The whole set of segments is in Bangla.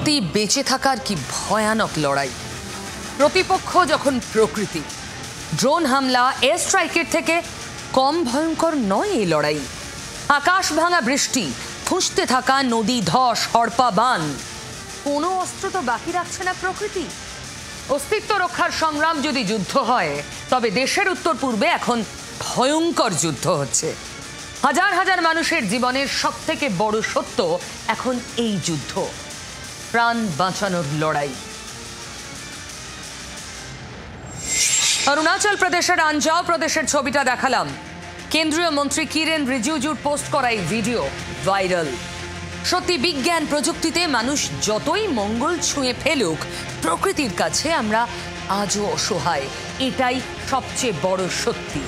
সত্যি বেঁচে থাকার কি ভয়ানক লড়াই। প্রতিপক্ষ যখন প্রকৃতি, ড্রোন হামলা, এয়ার স্ট্রাইকের থেকে কম ভয়ঙ্কর নয় এই লড়াই। আকাশ ভাঙা বৃষ্টি, ফুঁসতে থাকা নদী ধস, হড়পা বান, কোনো অস্ত্র তো বাকি রাখছে না প্রকৃতি। অস্তিত্ব রক্ষার সংগ্রাম যদি যুদ্ধ হয়, তবে দেশের উত্তর পূর্বে এখন ভয়ঙ্কর যুদ্ধ হচ্ছে। হাজার হাজার মানুষের জীবনের সব থেকে বড় সত্য এখন এই যুদ্ধ, প্রাণ বাঁচানোর লড়াই। অরুণাচল প্রদেশের আনজাও প্রদেশের ছবিটা দেখালাম। কেন্দ্রীয় মন্ত্রী কিরেন রিজিজুর পোস্ট করা এই ভিডিও ভাইরাল। সত্যি বিজ্ঞান প্রযুক্তিতে মানুষ যতই মঙ্গল ছুঁয়ে ফেলুক, প্রকৃতির কাছে আমরা আজও অসহায়, এটাই সবচেয়ে বড় সত্যি।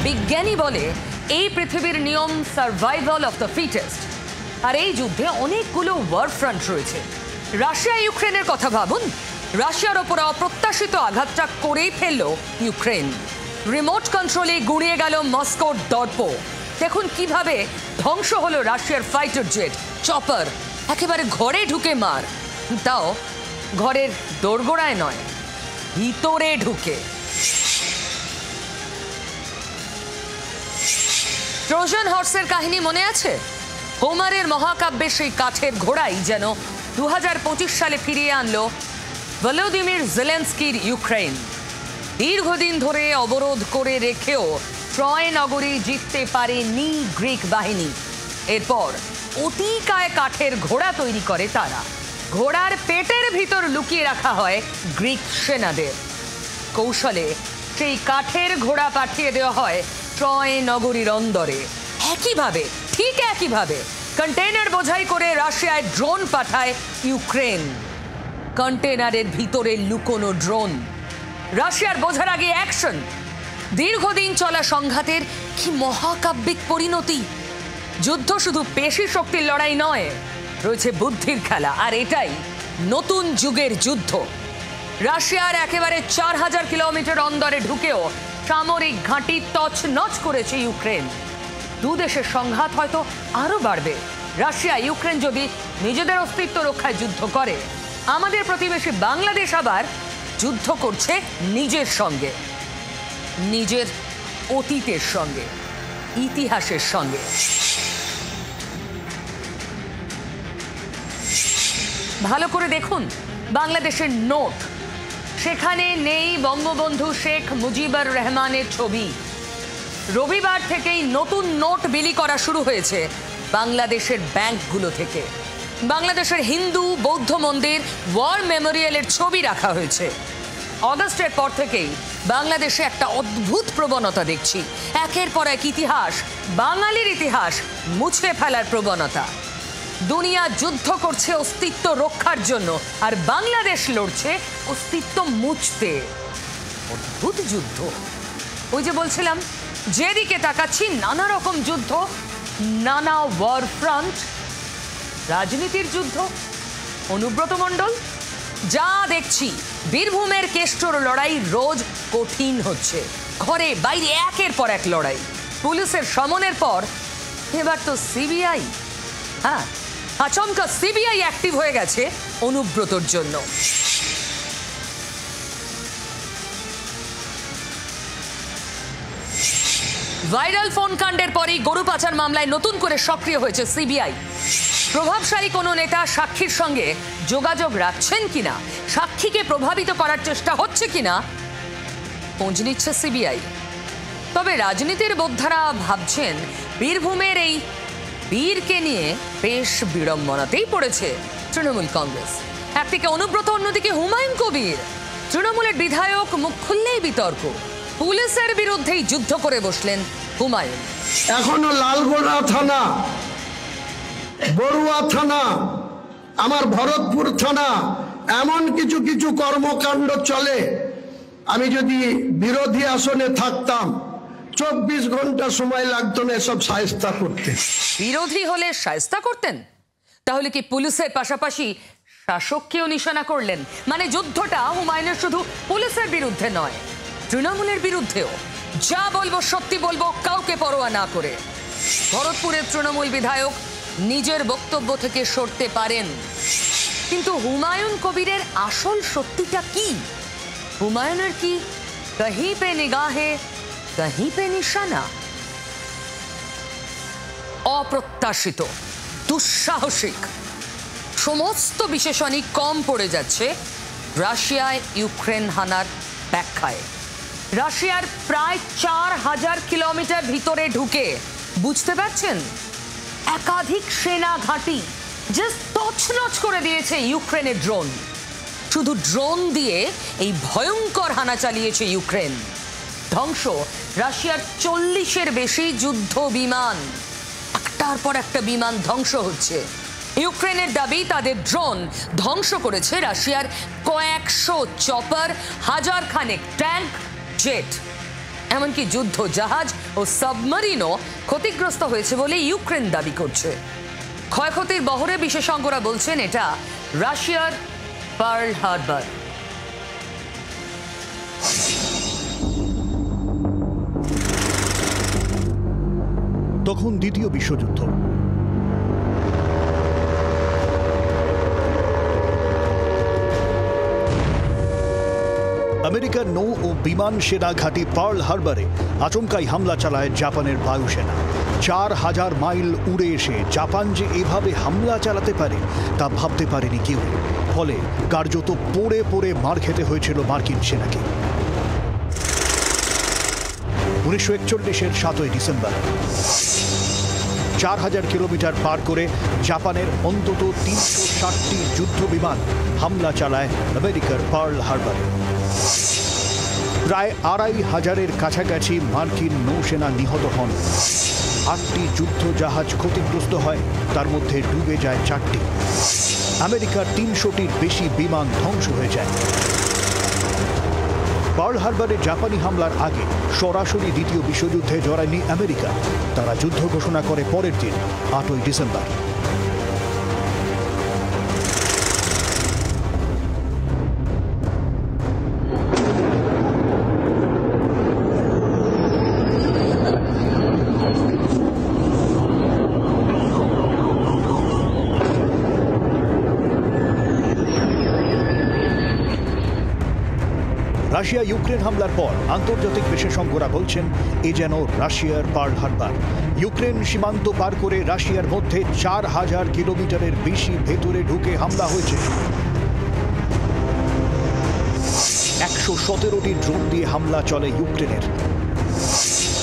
বিজ্ঞানী বলে এই পৃথিবীর নিয়ম সার্ভাইভাল অফ দ্য ফিটেস্ট। আর এই যুদ্ধে অনেকগুলো ওয়ার ফ্রন্ট রয়েছে। রাশিয়া ইউক্রেনের কথা ভাবুন। রাশিয়ার ওপর অপ্রত্যাশিত আঘাতটা করেই ফেলল ইউক্রেন। রিমোট কন্ট্রোলে গুড়িয়ে গেল মস্কোর দর্প। দেখুন কিভাবে ধ্বংস হলো রাশিয়ার ফাইটার জেট, চপার। একেবারে ঘরে ঢুকে মার, তাও ঘরের দোরগোড়ায় নয়, ভিতরে ঢুকে। ট্রোজান হর্সের কাহিনী মনে আছে? হোমারের মহাকাব্যের সেই কাঠের ঘোড়াই যেন 2025 সালে ফিরিয়ে আনলো ভলোদিমির জেলেনস্কির ইউক্রেন। দীর্ঘদিন ধরে অবরোধ করে রেখেও ট্রয় নগরী জিততে পারেনি গ্রিক বাহিনী। এরপর অতিকায় কাঠের ঘোড়া তৈরি করে তারা। ঘোড়ার পেটের ভিতর লুকিয়ে রাখা হয় গ্রিক সেনাদের। কৌশলে সেই কাঠের ঘোড়া পাঠিয়ে দেওয়া হয় ট্রয় নগরীর অন্দরে। একইভাবে, ঠিক একইভাবে কন্টেইনার বোঝাই করে রাশিয়ায় ড্রোন পাঠায় ইউক্রেন। কন্টেইনারের ভিতরে লুকোনো ড্রোন। রাশিয়ার বোঝার আগে অ্যাকশন। দীর্ঘদিন চলা সংঘাতের কি মহাকাব্যিক পরিণতি। যুদ্ধ শুধু পেশি শক্তির লড়াই নয়, রয়েছে বুদ্ধির খেলা। আর এটাই নতুন যুগের যুদ্ধ। রাশিয়ার একেবারে 4000 কিলোমিটার অন্দরে ঢুকেও সামরিক ঘাঁটি তছনছ করেছে ইউক্রেন। দু দেশের সংঘাত হয়তো আরো বাড়বে। রাশিয়া ইউক্রেন যদি নিজেদের অস্তিত্ব রক্ষায় যুদ্ধ করে, আমাদের প্রতিবেশী বাংলাদেশ আবার যুদ্ধ করছে নিজের সঙ্গে, নিজের অতীতের সঙ্গে, ইতিহাসের সঙ্গে। ভালো করে দেখুন বাংলাদেশের নোট, সেখানে নেই বঙ্গবন্ধু শেখ মুজিবুর রহমানের ছবি। রবিবার থেকেই নতুন নোট বিলি করা শুরু হয়েছে বাংলাদেশের ব্যাংকগুলো থেকে। বাংলাদেশের হিন্দু বৌদ্ধ মন্দির, ওয়ার মেমোরিয়ালের ছবি রাখা হয়েছে। অগস্টের পর থেকেই বাংলাদেশে একটা অদ্ভুত প্রবণতা দেখছি। একের পর এক ইতিহাস, বাঙালির ইতিহাস মুছে ফেলার প্রবণতা। দুনিয়া যুদ্ধ করছে অস্তিত্ব রক্ষার জন্য, আর বাংলাদেশ লড়ছে অস্তিত্ব মুছতে। অদ্ভুত যুদ্ধ। ওই যে বলছিলাম, যেদিকে তাকাচ্ছি নানা রকম যুদ্ধ, নানা ওয়ার ফ্রন্ট। রাজনীতির যুদ্ধ। অনুব্রত মণ্ডল, যা দেখছি বীরভূমের কেষ্টর লড়াই রোজ কঠিন হচ্ছে। ঘরে বাইরে একের পর এক লড়াই। পুলিশের সমনের পর এবার তো সিবিআই। হ্যাঁ, আচমকা সিবিআই অ্যাক্টিভ হয়ে গেছে অনুব্রতর জন্য। ভাইরাল ফোন কাণ্ডের পরই গরু পাচার মামলায় নতুন করে সক্রিয় হয়েছে সিবিআই। প্রভাবশালী কোনো নেতা সাক্ষীর সঙ্গে যোগাযোগ রাখছেন কিনা, সাক্ষীকে প্রভাবিত করার চেষ্টা হচ্ছে কিনা খোঁজ নিচ্ছে সিবিআই। তবে রাজনীতির বোদ্ধারা ভাবছেন বীরভূমের এই বীরকে নিয়ে বেশ বিড়ম্বনাতেই পড়েছে তৃণমূল কংগ্রেস। একদিকে অনুব্রত, অন্যদিকে হুমায়ুন কবির। তৃণমূলের বিধায়ক মুখ খুললেই বিতর্ক। পুলিশের বিরুদ্ধেই যুদ্ধ করে বসলেন হুমায়ুন। এখনো লালগোলা থানা, বড়ুয়া থানা, আমার ভরতপুর থানা, এমন কিছু কিছু কর্মকাণ্ড চলে আমি যদি বিরোধী আসনে থাকতাম 24 ঘন্টা সময় লাগতো না এসব শায়েস্তা করতে। বিরোধী হলে শায়েস্তা করতেন? তাহলে কি পুলিশের পাশাপাশি শাসককেও নিশানা করলেন? মানে যুদ্ধটা হুমায়ুনের শুধু পুলিশের বিরুদ্ধে নয়, তৃণমূলের বিরুদ্ধেও। যা বলবো সত্যি বলবো, কাউকে পরোয়া না করে। ভরতপুরের তৃণমূল বিধায়ক নিজের বক্তব্য থেকে সরতে পারেন, কিন্তু হুমায়ুন কবিরের আসল সত্যিটা কি? হুমায়ুনের কি কहीं पे নিগাহে कहीं पे নিশানা? অপ্রত্যাশিত, দুঃসাহসিক, সমস্ত বিশেষণই কম পড়ে যাচ্ছে রাশিয়ায় ইউক্রেন হানার ব্যাখ্যায়। রাশিয়ার প্রায় 4000 কিলোমিটার ভিতরে ঢুকে, বুঝতে পারছেন, একাধিক সেনা ঘাঁটি জাস্ট তছনছ করে দিয়েছে ইউক্রেনের ড্রোন। শুধু ড্রোন দিয়ে এই ভয়ঙ্কর হানা চালিয়েছে ইউক্রেন। ধ্বংস রাশিয়ার 40-এর বেশি যুদ্ধ বিমান, একটার পর একটা বিমান ধ্বংস হচ্ছে। ইউক্রেনের দাবি তাদের ড্রোন ধ্বংস করেছে রাশিয়ার কয়েকশো চপার, হাজার খানেক ট্যাঙ্ক, জেট, এমনকি যুদ্ধ জাহাজ ও সাবমারিনও ক্ষতিগ্রস্ত হয়েছে বলে ইউক্রেন দাবি করছে। ক্ষয়ক্ষতির বহরে বিশেষজ্ঞরা বলছেন এটা রাশিয়ার পার্ল হারবার। তখন দ্বিতীয় বিশ্বযুদ্ধ। আমেরিকার নৌ ও বিমান সেনা ঘাঁটি পার্ল হারবারে আচমকাই হামলা চালায় জাপানের বায়ুসেনা। 4000 মাইল উড়ে এসে জাপান যে এভাবে হামলা চালাতে পারে তা ভাবতে পারেনি কেউ। ফলে কার্যত পড়ে পড়ে মার খেতে হয়েছিল মার্কিন সেনাকে। 1941-এর 7ই ডিসেম্বর 4000 কিলোমিটার পার করে জাপানের অন্তত 360টি যুদ্ধ বিমান হামলা চালায় আমেরিকার পার্ল হারবারে। প্রায় 2500-এর কাছাকাছি মার্কিন নৌসেনা নিহত হন। 8টি যুদ্ধ জাহাজ ক্ষতিগ্রস্ত হয়, তার মধ্যে ডুবে যায় 4টি। আমেরিকার 300টির বেশি বিমান ধ্বংস হয়ে যায়। পার্ল হারবারে জাপানি হামলার আগে সরাসরি দ্বিতীয় বিশ্বযুদ্ধে জড়ায়নি আমেরিকা। তারা যুদ্ধ ঘোষণা করে পরের দিন 8ই ডিসেম্বর। রাশিয়া ইউক্রেন হামলার পর আন্তর্জাতিক বিশেষজ্ঞরা বলছেন এ যেন রাশিয়ার পার্ল হারবার। ইউক্রেন সীমান্ত পার করে রাশিয়ার মধ্যে 4000 কিলোমিটারের বেশি ভেতরে ঢুকে হামলা হয়েছে। 117টি ড্রোন দিয়ে হামলা চলে ইউক্রেনের।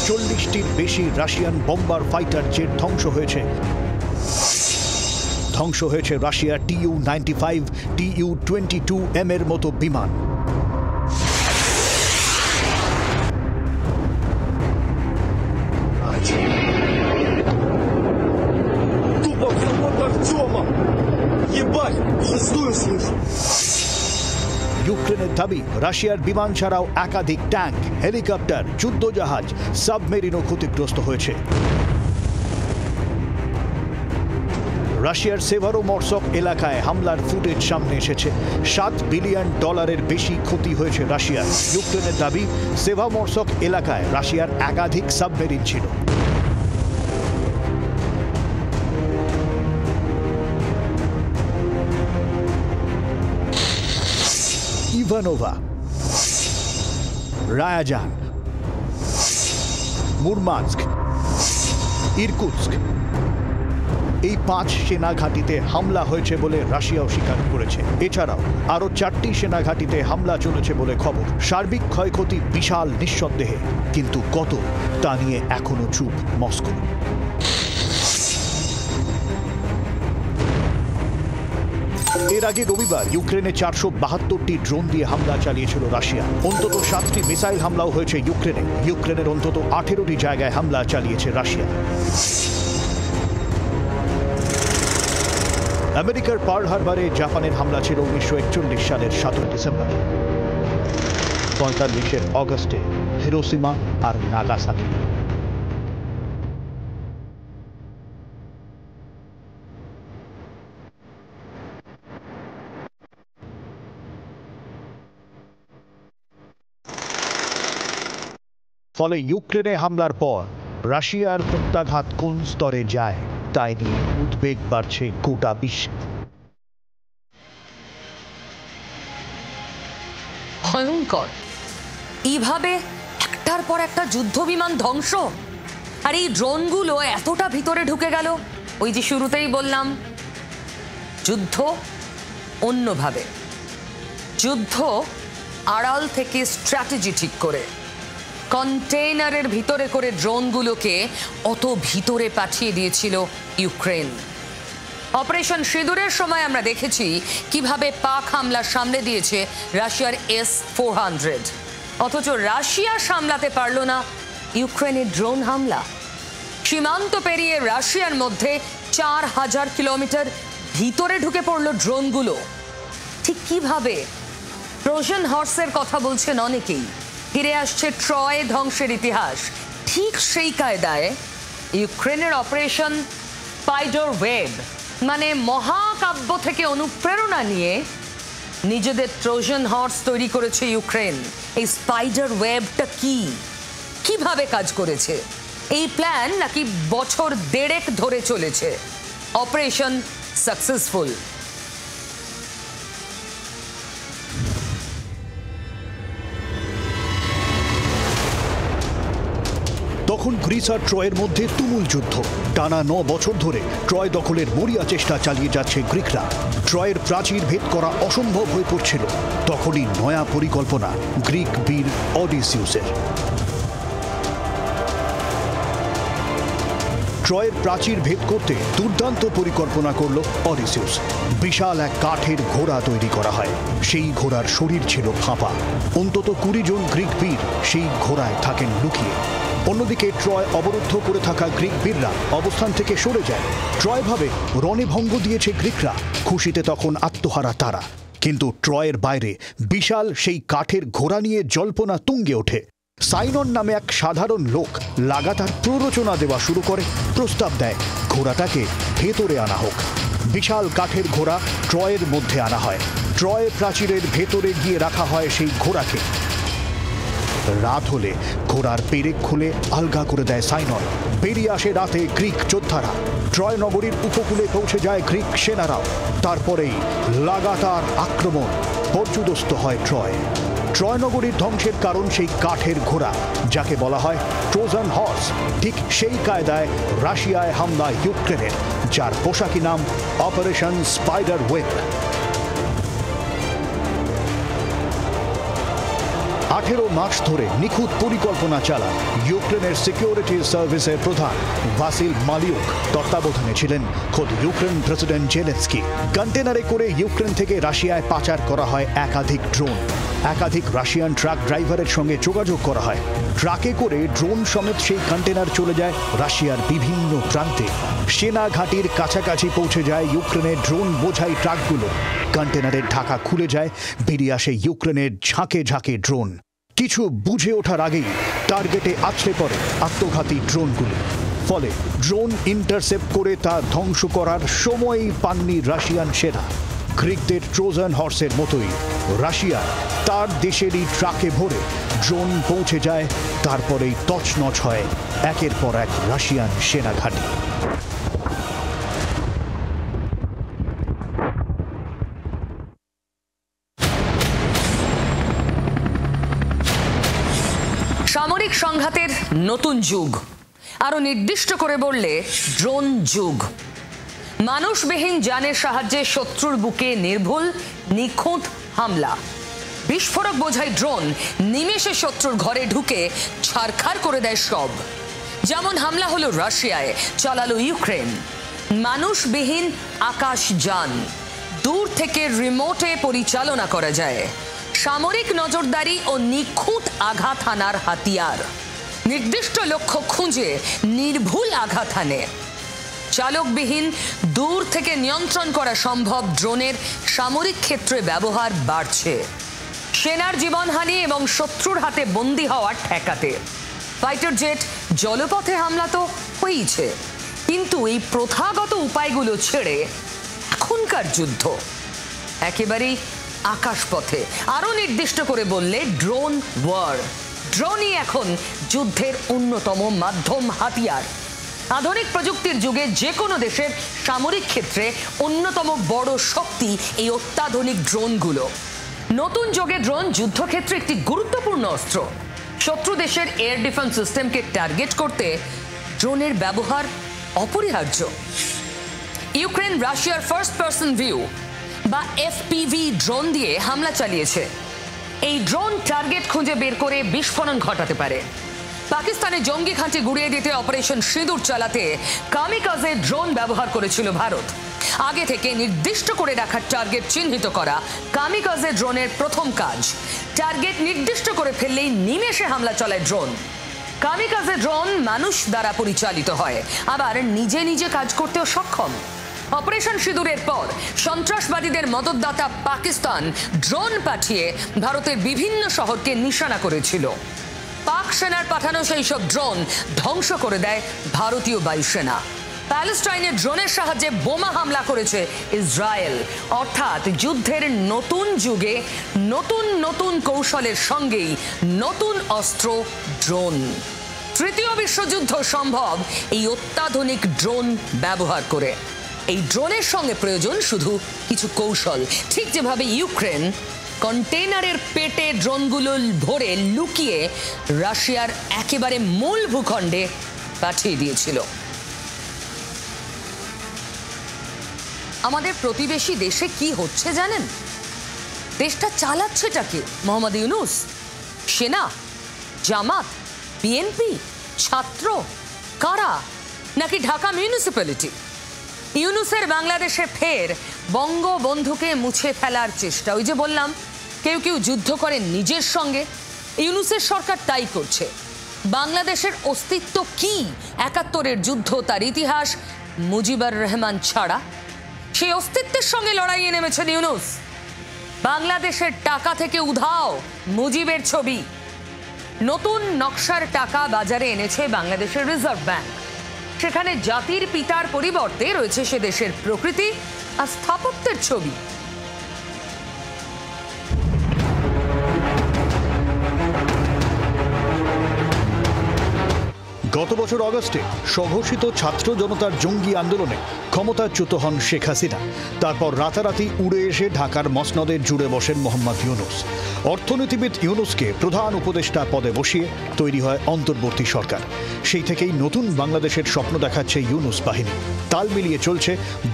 40টির বেশি রাশিয়ান বম্বার ফাইটার জেট ধ্বংস হয়েছে। ধ্বংস হয়েছে রাশিয়ার Tu-95, Tu-22M এর মতো বিমান। ইউক্রেনের দাবি রাশিয়ার বিমান ছাড়াও একাধিক ট্যাঙ্ক, হেলিকপ্টার, যুদ্ধজাহাজ, সাবমেরিনও ক্ষতিগ্রস্ত হয়েছে। রাশিয়ার সেভারোমরস্ক এলাকায় হামলার ফুটেজ সামনে এসেছে। $7 বিলিয়ন বেশি ক্ষতি হয়েছে রাশিয়ার। ইউক্রেনের দাবি সেভারোমরস্ক এলাকায় রাশিয়ার একাধিক সাবমেরিন ছিল। ইভানোভা, রায়াজান, মুরমানস্ক, ইরকুটস্ক, এই 5 সেনা ঘাঁটিতে হামলা হয়েছে বলে রাশিয়াও স্বীকার করেছে। এছাড়াও আরও 4টি সেনা ঘাঁটিতে হামলা চলেছে বলে খবর। সার্বিক ক্ষয়ক্ষতি বিশাল নিঃসন্দেহে, কিন্তু কত তা নিয়ে এখনো চুপ মস্কো। এর আগে রবিবার ইউক্রেনে 472টি ড্রোন দিয়ে হামলা চালিয়েছিল রাশিয়া। অন্তত 7টি মিসাইল হামলাও হয়েছে ইউক্রেনে। ইউক্রেনের অন্তত 18টি জায়গায় হামলা চালিয়েছে রাশিয়া। আমেরিকার পার্ল হারবারে জাপানের হামলা ছিল 1941 সালের 7 ডিসেম্বর। 1945-এর অগস্টে হিরোশিমা আর নাগাসাকি। ফলে ইউক্রেনে হামলার পর রাশিয়ার প্রত্যাঘাত কোন স্তরে যায় তাই নিয়ে উদ্বেগ বাড়ছে গোটা বিশ্বে। ভয়ঙ্কর, এইভাবে একটার পর একটা যুদ্ধ বিমান ধ্বংস, আর এই ড্রোনগুলো এতটা ভিতরে ঢুকে গেল। ওই যে শুরুতেই বললাম, যুদ্ধ অন্যভাবে, যুদ্ধ আড়াল থেকে স্ট্র্যাটেজি ঠিক করে কন্টেইনারের ভিতরে করে ড্রোনগুলোকে অত ভিতরে পাঠিয়ে দিয়েছিল ইউক্রেন। অপারেশন সিঁদুরের সময় আমরা দেখেছি কিভাবে পাক হামলা সামলে দিয়েছে রাশিয়ার S-400, অথচ রাশিয়া সামলাতে পারল না ইউক্রেনের ড্রোন হামলা। সীমান্ত পেরিয়ে রাশিয়ার মধ্যে 4000 কিলোমিটার ভিতরে ঢুকে পড়ল ড্রোনগুলো। ঠিক কিভাবে? ট্রোজান হর্সের কথা বলছেন অনেকেই। ফিরে আসছে ট্রয় ধ্বংসের ইতিহাস। ঠিক সেই কায়দায় ইউক্রেনের অপারেশন স্পাইডার ওয়েব, মানে মহাকাব্য থেকে অনুপ্রেরণা নিয়ে নিজেদের ট্রোজান হর্স তৈরি করেছে ইউক্রেন। এই স্পাইডার ওয়েবটা কিভাবে কাজ করেছে? এই প্ল্যান নাকি বছর দেড়েক ধরে চলেছে। Operation successful. তখন গ্রিস আর ট্রয়ের মধ্যে তুমুল যুদ্ধ। টানা 9 বছর ধরে ট্রয় দখলের মরিয়া চেষ্টা চালিয়ে যাচ্ছে গ্রিকরা। ট্রয়ের প্রাচীর ভেদ করা অসম্ভব হয়ে পড়ছিল। তখনই নয়া পরিকল্পনা গ্রিক বীর অডিসিউসের। ট্রয়ের প্রাচীর ভেদ করতে দুর্দান্ত পরিকল্পনা করল অডিসিউস। বিশাল এক কাঠের ঘোড়া তৈরি করা হয়। সেই ঘোড়ার শরীর ছিল ফাঁপা। অন্তত 20 জন গ্রিক বীর সেই ঘোড়ায় থাকেন লুকিয়ে। অন্যদিকে ট্রয় অবরুদ্ধ করে থাকা গ্রিক বীররা অবস্থান থেকে সরে যায়। ট্রয় ভাবে রণে ভঙ্গ দিয়েছে গ্রিকরা। খুশিতে তখন আত্মহারা তারা। কিন্তু ট্রয়ের বাইরে বিশাল সেই কাঠের ঘোড়া নিয়ে জল্পনা তুঙ্গে ওঠে। সাইনন নামে এক সাধারণ লোক লাগাতার প্ররোচনা দেওয়া শুরু করে। প্রস্তাব দেয় ঘোড়াটাকে ভেতরে আনা হোক। বিশাল কাঠের ঘোড়া ট্রয়ের মধ্যে আনা হয়। ট্রয় প্রাচীরের ভেতরে গিয়ে রাখা হয় সেই ঘোড়াকে। রাত হলে ঘোড়ার পেরেক খুলে আলগা করে দেয় সাইনন। বেরিয়ে আসে রাতে গ্রিক যোদ্ধারা। ট্রয় নগরীর উপকূলে পৌঁছে যায় গ্রিক সেনারাও। তারপরেই লাগাতার আক্রমণ। পর্যুদস্ত হয় ট্রয়। ট্রয় নগরীর ধ্বংসের কারণ সেই কাঠের ঘোড়া, যাকে বলা হয় ট্রোজান হর্স। ঠিক সেই কায়দায় রাশিয়ায় হামলা ইউক্রেনের, যার পোশাকি নাম অপারেশন স্পাইডার ওয়েব। 18 মাস ধরে নিখুঁত পরিকল্পনা চালান ইউক্রেনের সিকিউরিটি সার্ভিসের প্রধান ভাসিল মালিউক। তত্ত্বাবধানে ছিলেন খোদ ইউক্রেন প্রেসিডেন্ট জেলেনস্কি। কন্টেনারে করে ইউক্রেন থেকে রাশিয়ায় পাচার করা হয় একাধিক ড্রোন। একাধিক রাশিয়ান ট্রাক ড্রাইভারের সঙ্গে যোগাযোগ করা হয়। ট্রাকে করে ড্রোন সমেত সেই কন্টেনার চলে যায় রাশিয়ার বিভিন্ন প্রান্তে। সেনা ঘাঁটির কাছাকাছি পৌঁছে যায় ইউক্রেনের ড্রোন বোঝাই ট্রাকগুলো। কন্টেনারের ঢাকা খুলে যায়। বেরিয়ে আসে ইউক্রেনের ঝাঁকে ঝাঁকে ড্রোন। কিছু বুঝে ওঠার আগেই টার্গেটে আছড়ে পড়ে আত্মঘাতী ড্রোনগুলো। ফলে ড্রোন ইন্টারসেপ্ট করে তা ধ্বংস করার সময়ই পাননি রাশিয়ান সেনা। গ্রিকদের ট্রোজান হর্সের মতোই রাশিয়া তার দেশেরই ট্রাকে ভরে ড্রোন পৌঁছে যায়। তারপরেই তছনছ হয় একের পর এক রাশিয়ান সেনা ঘাঁটি। সামরিক সংঘাতের নতুন যুগ, আরো নির্দিষ্ট করে বললে ড্রোন যুগ। মানুষবিহীন যানের সাহায্যে শত্রুর বুকে নির্ভুল নিখুঁত হামলা। বিস্ফোরক বোঝাই ড্রোন নিমেষে শত্রুর ঘরে ঢুকে ছারখার করে দেয় সব। যেমন হামলা হলো রাশিয়ায়, চালালো ইউক্রেন। মানুষবিহীন আকাশ যান দূর থেকে রিমোটে পরিচালনা করা যায়। সামরিক নজরদারি ও নিখুঁত আঘাত হানার হাতিয়ার। নির্দিষ্ট লক্ষ্য খুঁজে নির্ভুল আঘাত হানে। চালকবিহীন দূর থেকে নিয়ন্ত্রণ করা সম্ভব ড্রোনের সামরিক ক্ষেত্রে ব্যবহার বাড়ছে। সেনার জীবনহানি এবং শত্রুর হাতে বন্দী হওয়ার ঠেকাতে। ফাইটার জেট, জলপথে হামলা তো হয়েইছে, কিন্তু এই প্রথাগত উপায়গুলো ছেড়ে এখনকার যুদ্ধ একেবারেই আকাশপথে। আরো নির্দিষ্ট করে বললে ড্রোন ওয়ার। ড্রোনই এখন যুদ্ধের অন্যতম মাধ্যম, হাতিয়ার। আধুনিক প্রযুক্তির যুগে যে কোনো দেশের সামরিক ক্ষেত্রে অন্যতম বড় শক্তি এই অত্যাধুনিক ড্রোনগুলো। নতুন যুগে ড্রোন যুদ্ধক্ষেত্রে একটি গুরুত্বপূর্ণ অস্ত্র। শত্রু দেশের এয়ার ডিফেন্স সিস্টেমকে টার্গেট করতে ড্রোনের ব্যবহার অপরিহার্য। ইউক্রেন রাশিয়ার ফার্স্ট পারসন ভিউ বা এফপিভি ড্রোন দিয়ে হামলা চালিয়েছে। এই ড্রোন টার্গেট খুঁজে বের করে বিস্ফোরণ ঘটাতে পারে। পাকিস্তানে জঙ্গি ঘাঁটি গুড়িয়ে দিতে অপারেশন সিঁদুর চালাতে কামিকাজে ড্রোন ব্যবহার করেছিল ভারত। আগে থেকে নির্দিষ্ট করে রাখা টার্গেট চিহ্নিত করা কামিকাজে ড্রোনের প্রথম কাজ। টার্গেট নির্দিষ্ট করে ফেললেই নিমেষে হামলা চালায় ড্রোন। কামিকাজে ড্রোন মানুষ দ্বারা পরিচালিত হয়, আবার নিজে নিজে কাজ করতেও সক্ষম। অপারেশন সিঁদুরের পর সন্ত্রাসবাদীদের মদতদাতা পাকিস্তান ড্রোন পাঠিয়ে ভারতের বিভিন্ন শহরকে নিশানা করেছিল। পাক সেনার পাঠানো সেই সব ড্রোন ধ্বংস করে দেয় ভারতীয় বায়ুসেনা। প্যালেস্টাইনে ড্রোনের সাহায্যে বোমা হামলা করেছে ইসরায়েল। অর্থাৎ যুদ্ধের নতুন যুগে নতুন নতুন কৌশলের সঙ্গেই নতুন অস্ত্র ড্রোন। তৃতীয় বিশ্বযুদ্ধ সম্ভব এই অত্যাধুনিক ড্রোন ব্যবহার করে। এই ড্রোনের সঙ্গে প্রয়োজন শুধু কিছু কৌশল, ঠিক যেভাবে ইউক্রেন কন্টেইনারের পেটে ড্রোনগুলো ভরে লুকিয়ে রাশিয়ার একেবারে মূল ভূখণ্ডে পাঠিয়ে দিয়েছিল। আমাদের প্রতিবেশী দেশে কি হচ্ছে জানেন? দেশটা চালাচ্ছেটাকে মোহাম্মদ ইউনূস, সেনা, জামাত, বিএনপি, ছাত্র, কারা, নাকি ঢাকা মিউনিসিপ্যালিটি? ইউনূসের বাংলাদেশে ফের বঙ্গবন্ধুকে মুছে ফেলার চেষ্টা। ওই যে বললাম, কেউ কেউ যুদ্ধ করে নিজের সঙ্গে, ইউনূসের সরকার তাই করছে। বাংলাদেশের অস্তিত্ব কি? ৭১-এর যুদ্ধ, তার ইতিহাস মুজিবুর রহমান ছাড়া? সেই অস্তিত্বের সঙ্গে লড়াইয়ে নেমেছেন ইউনূস। বাংলাদেশের টাকা থেকে উধাও মুজিবের ছবি। নতুন নকশার টাকা বাজারে এনেছে বাংলাদেশের রিজার্ভ ব্যাংক। সেখানে জাতির পিতার পরিবর্তে রয়েছে সে দেশের প্রকৃতি আর স্থাপত্যের ছবি। গত বছর অগস্টে স্বঘোষিত ছাত্র জনতার জঙ্গি আন্দোলনে ক্ষমতাচ্যুত হন শেখ হাসিনা। তারপর রাতারাতি উড়ে এসে ঢাকার মসনদে জুড়ে বসেন মোহাম্মদ ইউনূস। অর্থনীতিবিদ ইউনূসকে প্রধান উপদেষ্টা পদে বসিয়ে তৈরি হয় অন্তর্বর্তী সরকার। সেই থেকেই নতুন বাংলাদেশের স্বপ্ন দেখাচ্ছে ইউনূস বাহিনী। তাল মিলিয়ে চলছে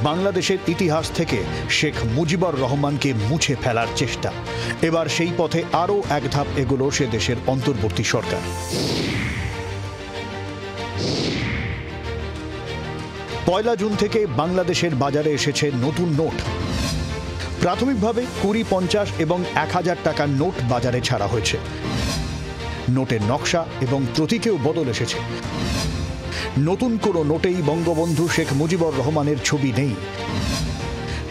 বাংলাদেশের ইতিহাস থেকে শেখ মুজিবুর রহমানকে মুছে ফেলার চেষ্টা। এবার সেই পথে আরও এক ধাপ এগোলো সে দেশের অন্তর্বর্তী সরকার। ১ জুন থেকে বাংলাদেশের বাজারে এসেছে নতুন নোট। প্রাথমিকভাবে ২০, ৫০ এবং ১,০০০ টাকার নোট বাজারে ছাড়া হয়েছে। নোটের নকশা এবং প্রতীকেও বদল এসেছে। নতুন কোনো নোটেই বঙ্গবন্ধু শেখ মুজিবুর রহমানের ছবি নেই।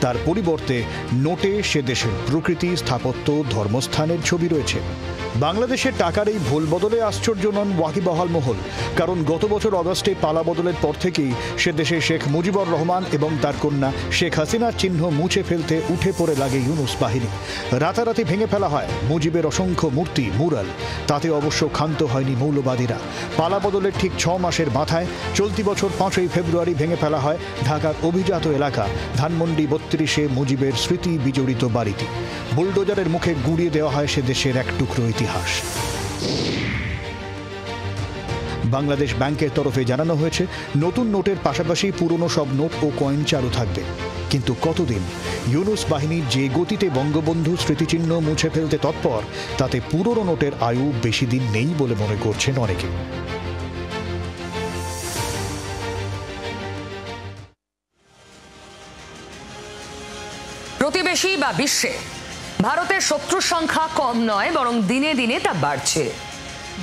তার পরিবর্তে নোটে সে দেশের প্রকৃতি, স্থাপত্য, ধর্মস্থানের ছবি রয়েছে। বাংলাদেশের টাকার এই ভুল বদলে আশ্চর্য নন ওয়াকিবহাল মহল। কারণ গত বছর অগস্টে পালা বদলের পর থেকেই সে দেশে শেখ মুজিবুর রহমান এবং তার কন্যা শেখ হাসিনার চিহ্ন মুছে ফেলতে উঠে পড়ে লাগে ইউনূস বাহিনী। রাতারাতি ভেঙে ফেলা হয় মুজিবের অসংখ্য মূর্তি, মুরাল। তাতে অবশ্য ক্ষান্ত হয়নি মৌলবাদীরা। পালা বদলের ঠিক ৬ মাসের মাথায় চলতি বছর ৫ই ফেব্রুয়ারি ভেঙে ফেলা হয় ঢাকার অভিজাত এলাকা ধানমন্ডি ৩২-এ মুজিবের স্মৃতি বিজড়িত বাড়িটি। বুলডোজারের মুখে গুঁড়িয়ে দেওয়া হয় সে দেশের এক টুকরো ইতিহাস। বাংলাদেশ ব্যাংকের তরফে জানানো হয়েছে, নতুন নোটের পাশাপাশি পুরনো সব নোট ও কয়েন চালু থাকবে। কিন্তু কতদিন? ইউনূস বাহিনী যে গতিতে বঙ্গবন্ধু স্মৃতিচিহ্ন মুছে ফেলতে তৎপর, তাতে পুরনো নোটের আয়ু বেশি দিন নেই বলে মনে করছেন অনেকে। প্রতিবেশী বা বিশ্বে ভারতের শত্রুর সংখ্যা কম নয়, বরং দিনে দিনে তা বাড়ছে।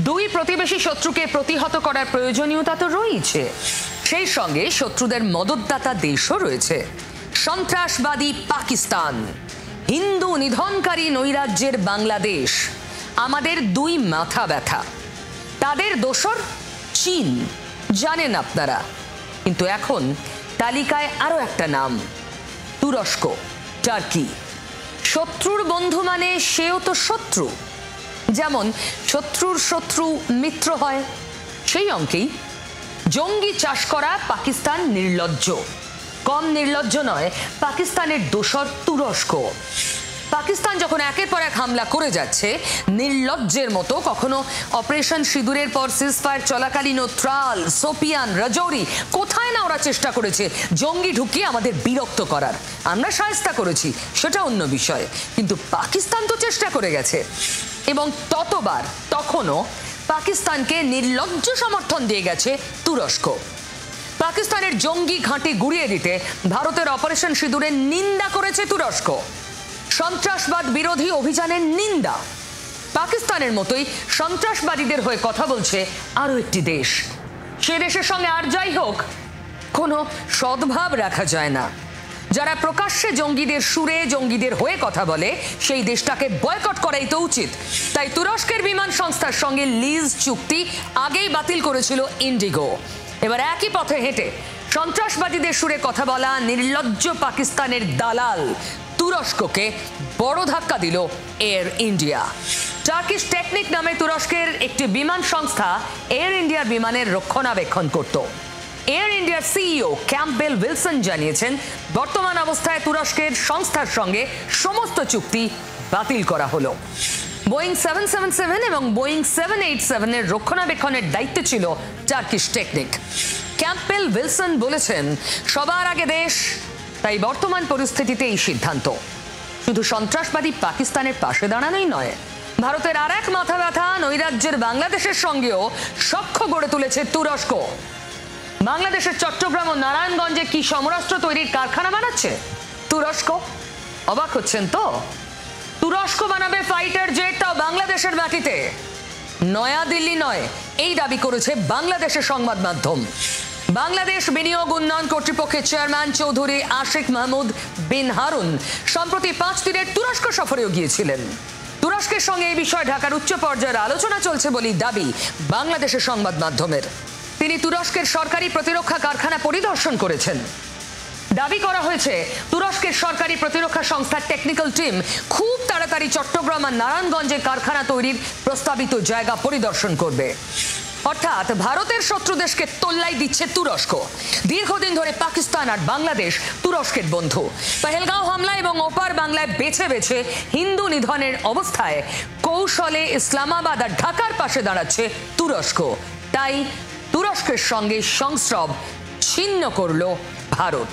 দুই প্রতিবেশী শত্রুকে প্রতিহত করার প্রয়োজনীয়তা তো রয়েছে, সেই সঙ্গে শত্রুদের মদতদাতা দেশও রয়েছে। সন্ত্রাসবাদী পাকিস্তান, হিন্দু নিধনকারী নৈরাজ্যের বাংলাদেশ আমাদের দুই মাথা ব্যথা। তাদের দোসর চীন, জানেন আপনারা। কিন্তু এখন তালিকায় আরো একটা নাম, তুরস্ক, টার্কি। শত্রুর বন্ধু মানে সেও তো শত্রু। যেমন শত্রুর শত্রু মিত্র হয়, সেই অঙ্কেই জঙ্গি চাষ করা পাকিস্তান নির্লজ্জ। কম নির্লজ্জ নয় পাকিস্তানের দোসর তুরস্ক। পাকিস্তান যখন একের পর এক হামলা করে যাচ্ছে নির্লজ্জের মতো, কখনো অপারেশন সিঁদুরের পর সিজফায়ার চলাকালীন ত্রাল, সোপিয়ান, রাজৌরি, কোথায় না ওরা চেষ্টা করেছে জঙ্গি ঢুকিয়ে আমাদের বিরক্ত করার। আমরা শায়েস্তা করেছি, সেটা অন্য বিষয়, কিন্তু পাকিস্তান তো চেষ্টা করে গেছে। এবং ততবার তখনও পাকিস্তানকে নির্লজ্জ সমর্থন দিয়ে গেছে তুরস্ক। পাকিস্তানের জঙ্গি ঘাঁটি গুড়িয়ে দিতে ভারতের অপারেশন সিঁদুরের নিন্দা করেছে তুরস্ক। সন্ত্রাসবাদ বিরোধী অভিযানের নিন্দা। পাকিস্তানের মতোই সন্ত্রাসবাদীদের হয়ে কথা বলছে আরো একটি দেশ। সে দেশের সঙ্গে আর যাই হোক, কোনো সদ্ভাব রাখা যায় না। যারা প্রকাশ্যে জঙ্গিদের সুরে, জঙ্গিদের হয়ে কথা বলে, সেই দেশটাকে বয়কট করাই তো উচিত। তাই তুরস্কের বিমান সংস্থার সঙ্গে লিজ চুক্তি আগেই বাতিল করেছিল ইন্ডিগো। এবার একই পথে হেঁটে সন্ত্রাসবাদীদের সুরে কথা বলা নির্লজ্জ পাকিস্তানের দালাল তুরস্ককে বড় ধাক্কা দিল এয়ার ইন্ডিয়া। টার্কিশ টেকনিক নামে তুরস্কের একটি বিমান সংস্থা এয়ার ইন্ডিয়ার বিমানের রক্ষণাবেক্ষণ করত। এয়ার ইন্ডিয়ার সিইও ক্যাম্পবেল উইলসন জানিয়েছেন, বর্তমান অবস্থায় তুরস্কের সংস্থার সঙ্গে সমস্ত চুক্তি বাতিল করা হলো। বোয়িং 777 এবং বোয়িং 787 এর রক্ষণাবেক্ষণের দায়িত্বে ছিল টার্কিশ টেকনিক। ক্যাম্পবেল উইলসন বলেছেন, সবার আগে দেশ, তাই বর্তমান পরিস্থিতিতে এই সিদ্ধান্ত। শুধু সন্ত্রাসবাদী পাকিস্তানের পাশে দাঁড়ানোই নয়, ভারতের আর এক মাথা ব্যথা নৈরাজ্যের বাংলাদেশের সঙ্গেও সখ্য গড়ে তুলেছে তুরস্ক। বাংলাদেশের চট্টগ্রাম ও নারায়ণগঞ্জে কি সমরাস্ত্র তৈরির কারখানা বানাচ্ছে তুরস্ক? অবাক হচ্ছেন তো? তুরস্ক বানাবে ফাইটার জেট, তাও বাংলাদেশের মাটিতে। নয়াদিল্লি নয়, এই দাবি করেছে বাংলাদেশের সংবাদ মাধ্যম। বাংলাদেশ বিনিয়োগ উন্নয়ন কর্তৃপক্ষের চেয়ারম্যান চৌধুরী আশিক মাহমুদ বিন হারুন সম্প্রতি 5 দিনের তুরস্ক সফরেও গিয়েছিলেন। তুরস্কের সঙ্গে এই বিষয়ে ঢাকার উচ্চ পর্যায়ের আলোচনা চলছে বলেই দাবি বাংলাদেশের সংবাদ মাধ্যমের। তিনি তুরস্কের সরকারি প্রতিরক্ষা কারখানা পরিদর্শন করেছেন। দাবি করা হয়েছে, তুরস্কের সরকারি প্রতিরক্ষা সংস্থার টেকনিক্যাল টিম খুব তাড়াতাড়ি চট্টগ্রাম আর নারায়ণগঞ্জে কারখানা তৈরির প্রস্তাবিত জায়গা পরিদর্শন করবে। অর্থাৎ ভারতের শত্রু দেশকে তোল্লাই দিচ্ছে তুরস্ক। দীর্ঘদিন ধরে পাকিস্তান আর বাংলাদেশ তুরস্কের বন্ধু। পহেলগাঁও হামলা এবং ওপার বাংলায় বেছে বেছে হিন্দু নিধনের অবস্থায় কৌশলে ইসলামাবাদ আর ঢাকার পাশে দাঁড়াচ্ছে তুরস্ক। তাই তুরস্কের সঙ্গে সংস্রব ছিন্ন করল ভারত।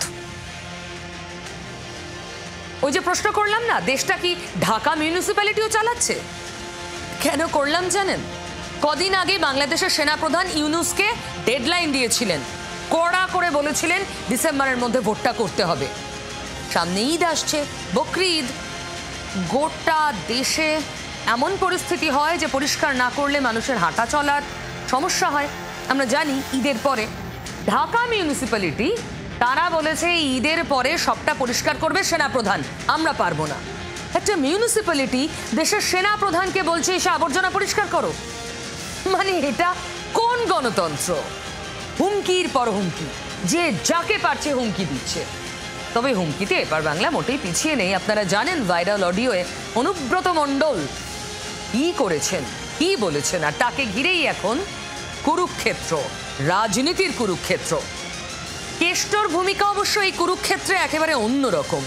ওই যে প্রশ্ন করলাম না, দেশটা কি ঢাকা মিউনিসিপ্যালিটিও চালাচ্ছে? কেন করলাম জানেন? কদিন আগে বাংলাদেশের সেনাপ্রধান ইউনূসকে ডেডলাইন দিয়েছিলেন, কড়া করে বলেছিলেন ডিসেম্বরের মধ্যে ভোটটা করতে হবে। সামনে ঈদ আসছে, বকরি ঈদ। গোটা দেশে এমন পরিস্থিতি হয় যে পরিষ্কার না করলে মানুষের হাঁটা চলার সমস্যা হয়। আমরা জানি ঈদের পরে ঢাকা মিউনিসিপ্যালিটি তারা বলেছে ঈদের পরে সবটা পরিষ্কার করবে সেনাপ্রধান, আমরা পারবো না। একটা মিউনিসিপ্যালিটি দেশের সেনাপ্রধানকে বলছে এসে আবর্জনা পরিষ্কার করো, মানে এটা কোন গণতন্ত্র? হুমকির পর হুমকি, যে যাকে পারছে হুমকি দিচ্ছে। তবে হুমকিতে এবার বাংলা মোটেই পিছিয়ে নেই। আপনারা জানেন ভাইরাল অডিওয়ে অনুব্রত মণ্ডল কি করেছেন, কি বলেছেন, আর তাকে ঘিরেই এখন কুরুক্ষেত্র, রাজনীতির কুরুক্ষেত্র। কেষ্টর ভূমিকা অবশ্য এই কুরুক্ষেত্রে একেবারে অন্যরকম।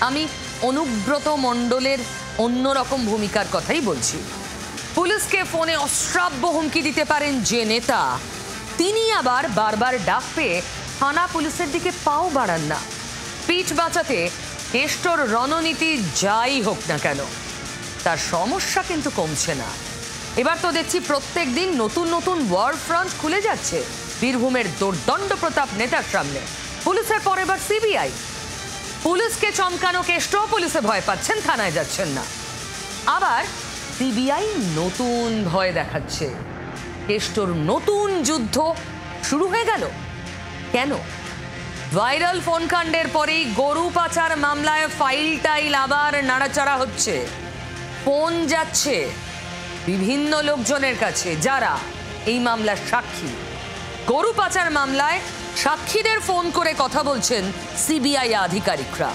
আমি অনুব্রত মণ্ডলের অন্যরকম ভূমিকার কথাই বলছি। পুলিশকে ফোনে অশ্রাব্য হুমকি দিতে পারেন যে নেতা, তিনি আবার বারবার ডাক পেয়ে থানা পুলিশের দিকে পাও বাড়ান না। পিঠ বাঁচাতে কেষ্টর রণনীতি যাই হোক না কেন, তার সমস্যা কিন্তু কমছে না। এবার তো দেখছি প্রত্যেক দিন নতুন নতুন ওয়ার ফ্রন্ট খুলে যাচ্ছে বীরভূমের দুর্দণ্ড প্রতাপ নেতার সামনে। পুলিশের পর এবার সিবিআই। পুলিশকে চমকানো কেষ্ট পুলিশে ভয় পাচ্ছেন, থানায় যাচ্ছেন না। আবার সিবিআই নতুন ভয় দেখাচ্ছে। কেষ্টর নতুন যুদ্ধ শুরু হয়ে গেল। কেন? ভাইরাল ফোন কাণ্ডের পরেই গরু পাচার মামলায় ফাইল আবার নাড়াচাড়া হচ্ছে। ফোন যাচ্ছে বিভিন্ন লোকজনের কাছে যারা এই মামলার সাক্ষী। গরু পাচার মামলায় সাক্ষীদের ফোন করে কথা বলছেন সিবিআই আধিকারিকরা।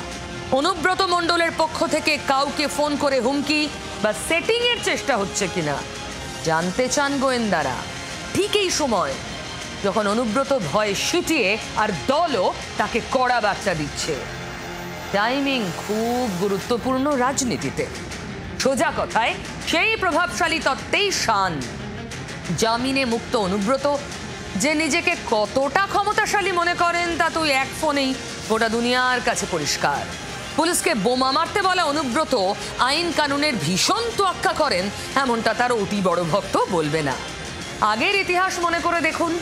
অনুব্রত মণ্ডলের পক্ষ থেকে কাউকে ফোন করে হুমকি বা সেটিং এর চেষ্টা হচ্ছে কিনা জানতে চান গোয়েন্দারা। ঠিক এই সময় যখন অনুব্রত ভয়ে সিটিয়ে আর দলও তাকে কড়া বার্তা দিচ্ছে। টাইমিং খুব গুরুত্বপূর্ণ রাজনীতিতে। সোজা কথায় সেই প্রভাবশালী তত্ত্বেই শান। জামিনে মুক্ত অনুব্রত যে নিজেকে কতটা ক্ষমতাশালী মনে করেন তা তুই এক ফোনেই গোটা দুনিয়ার কাছে পরিষ্কার। পুলিশকে বোমা মারতে বলা অনুব্রত আইন কানুনের ভীষণ তোয়াক্কা করেন এমনটা তার অতি বড় ভক্ত বলবে না। আগের ইতিহাস মনে করে দেখুন,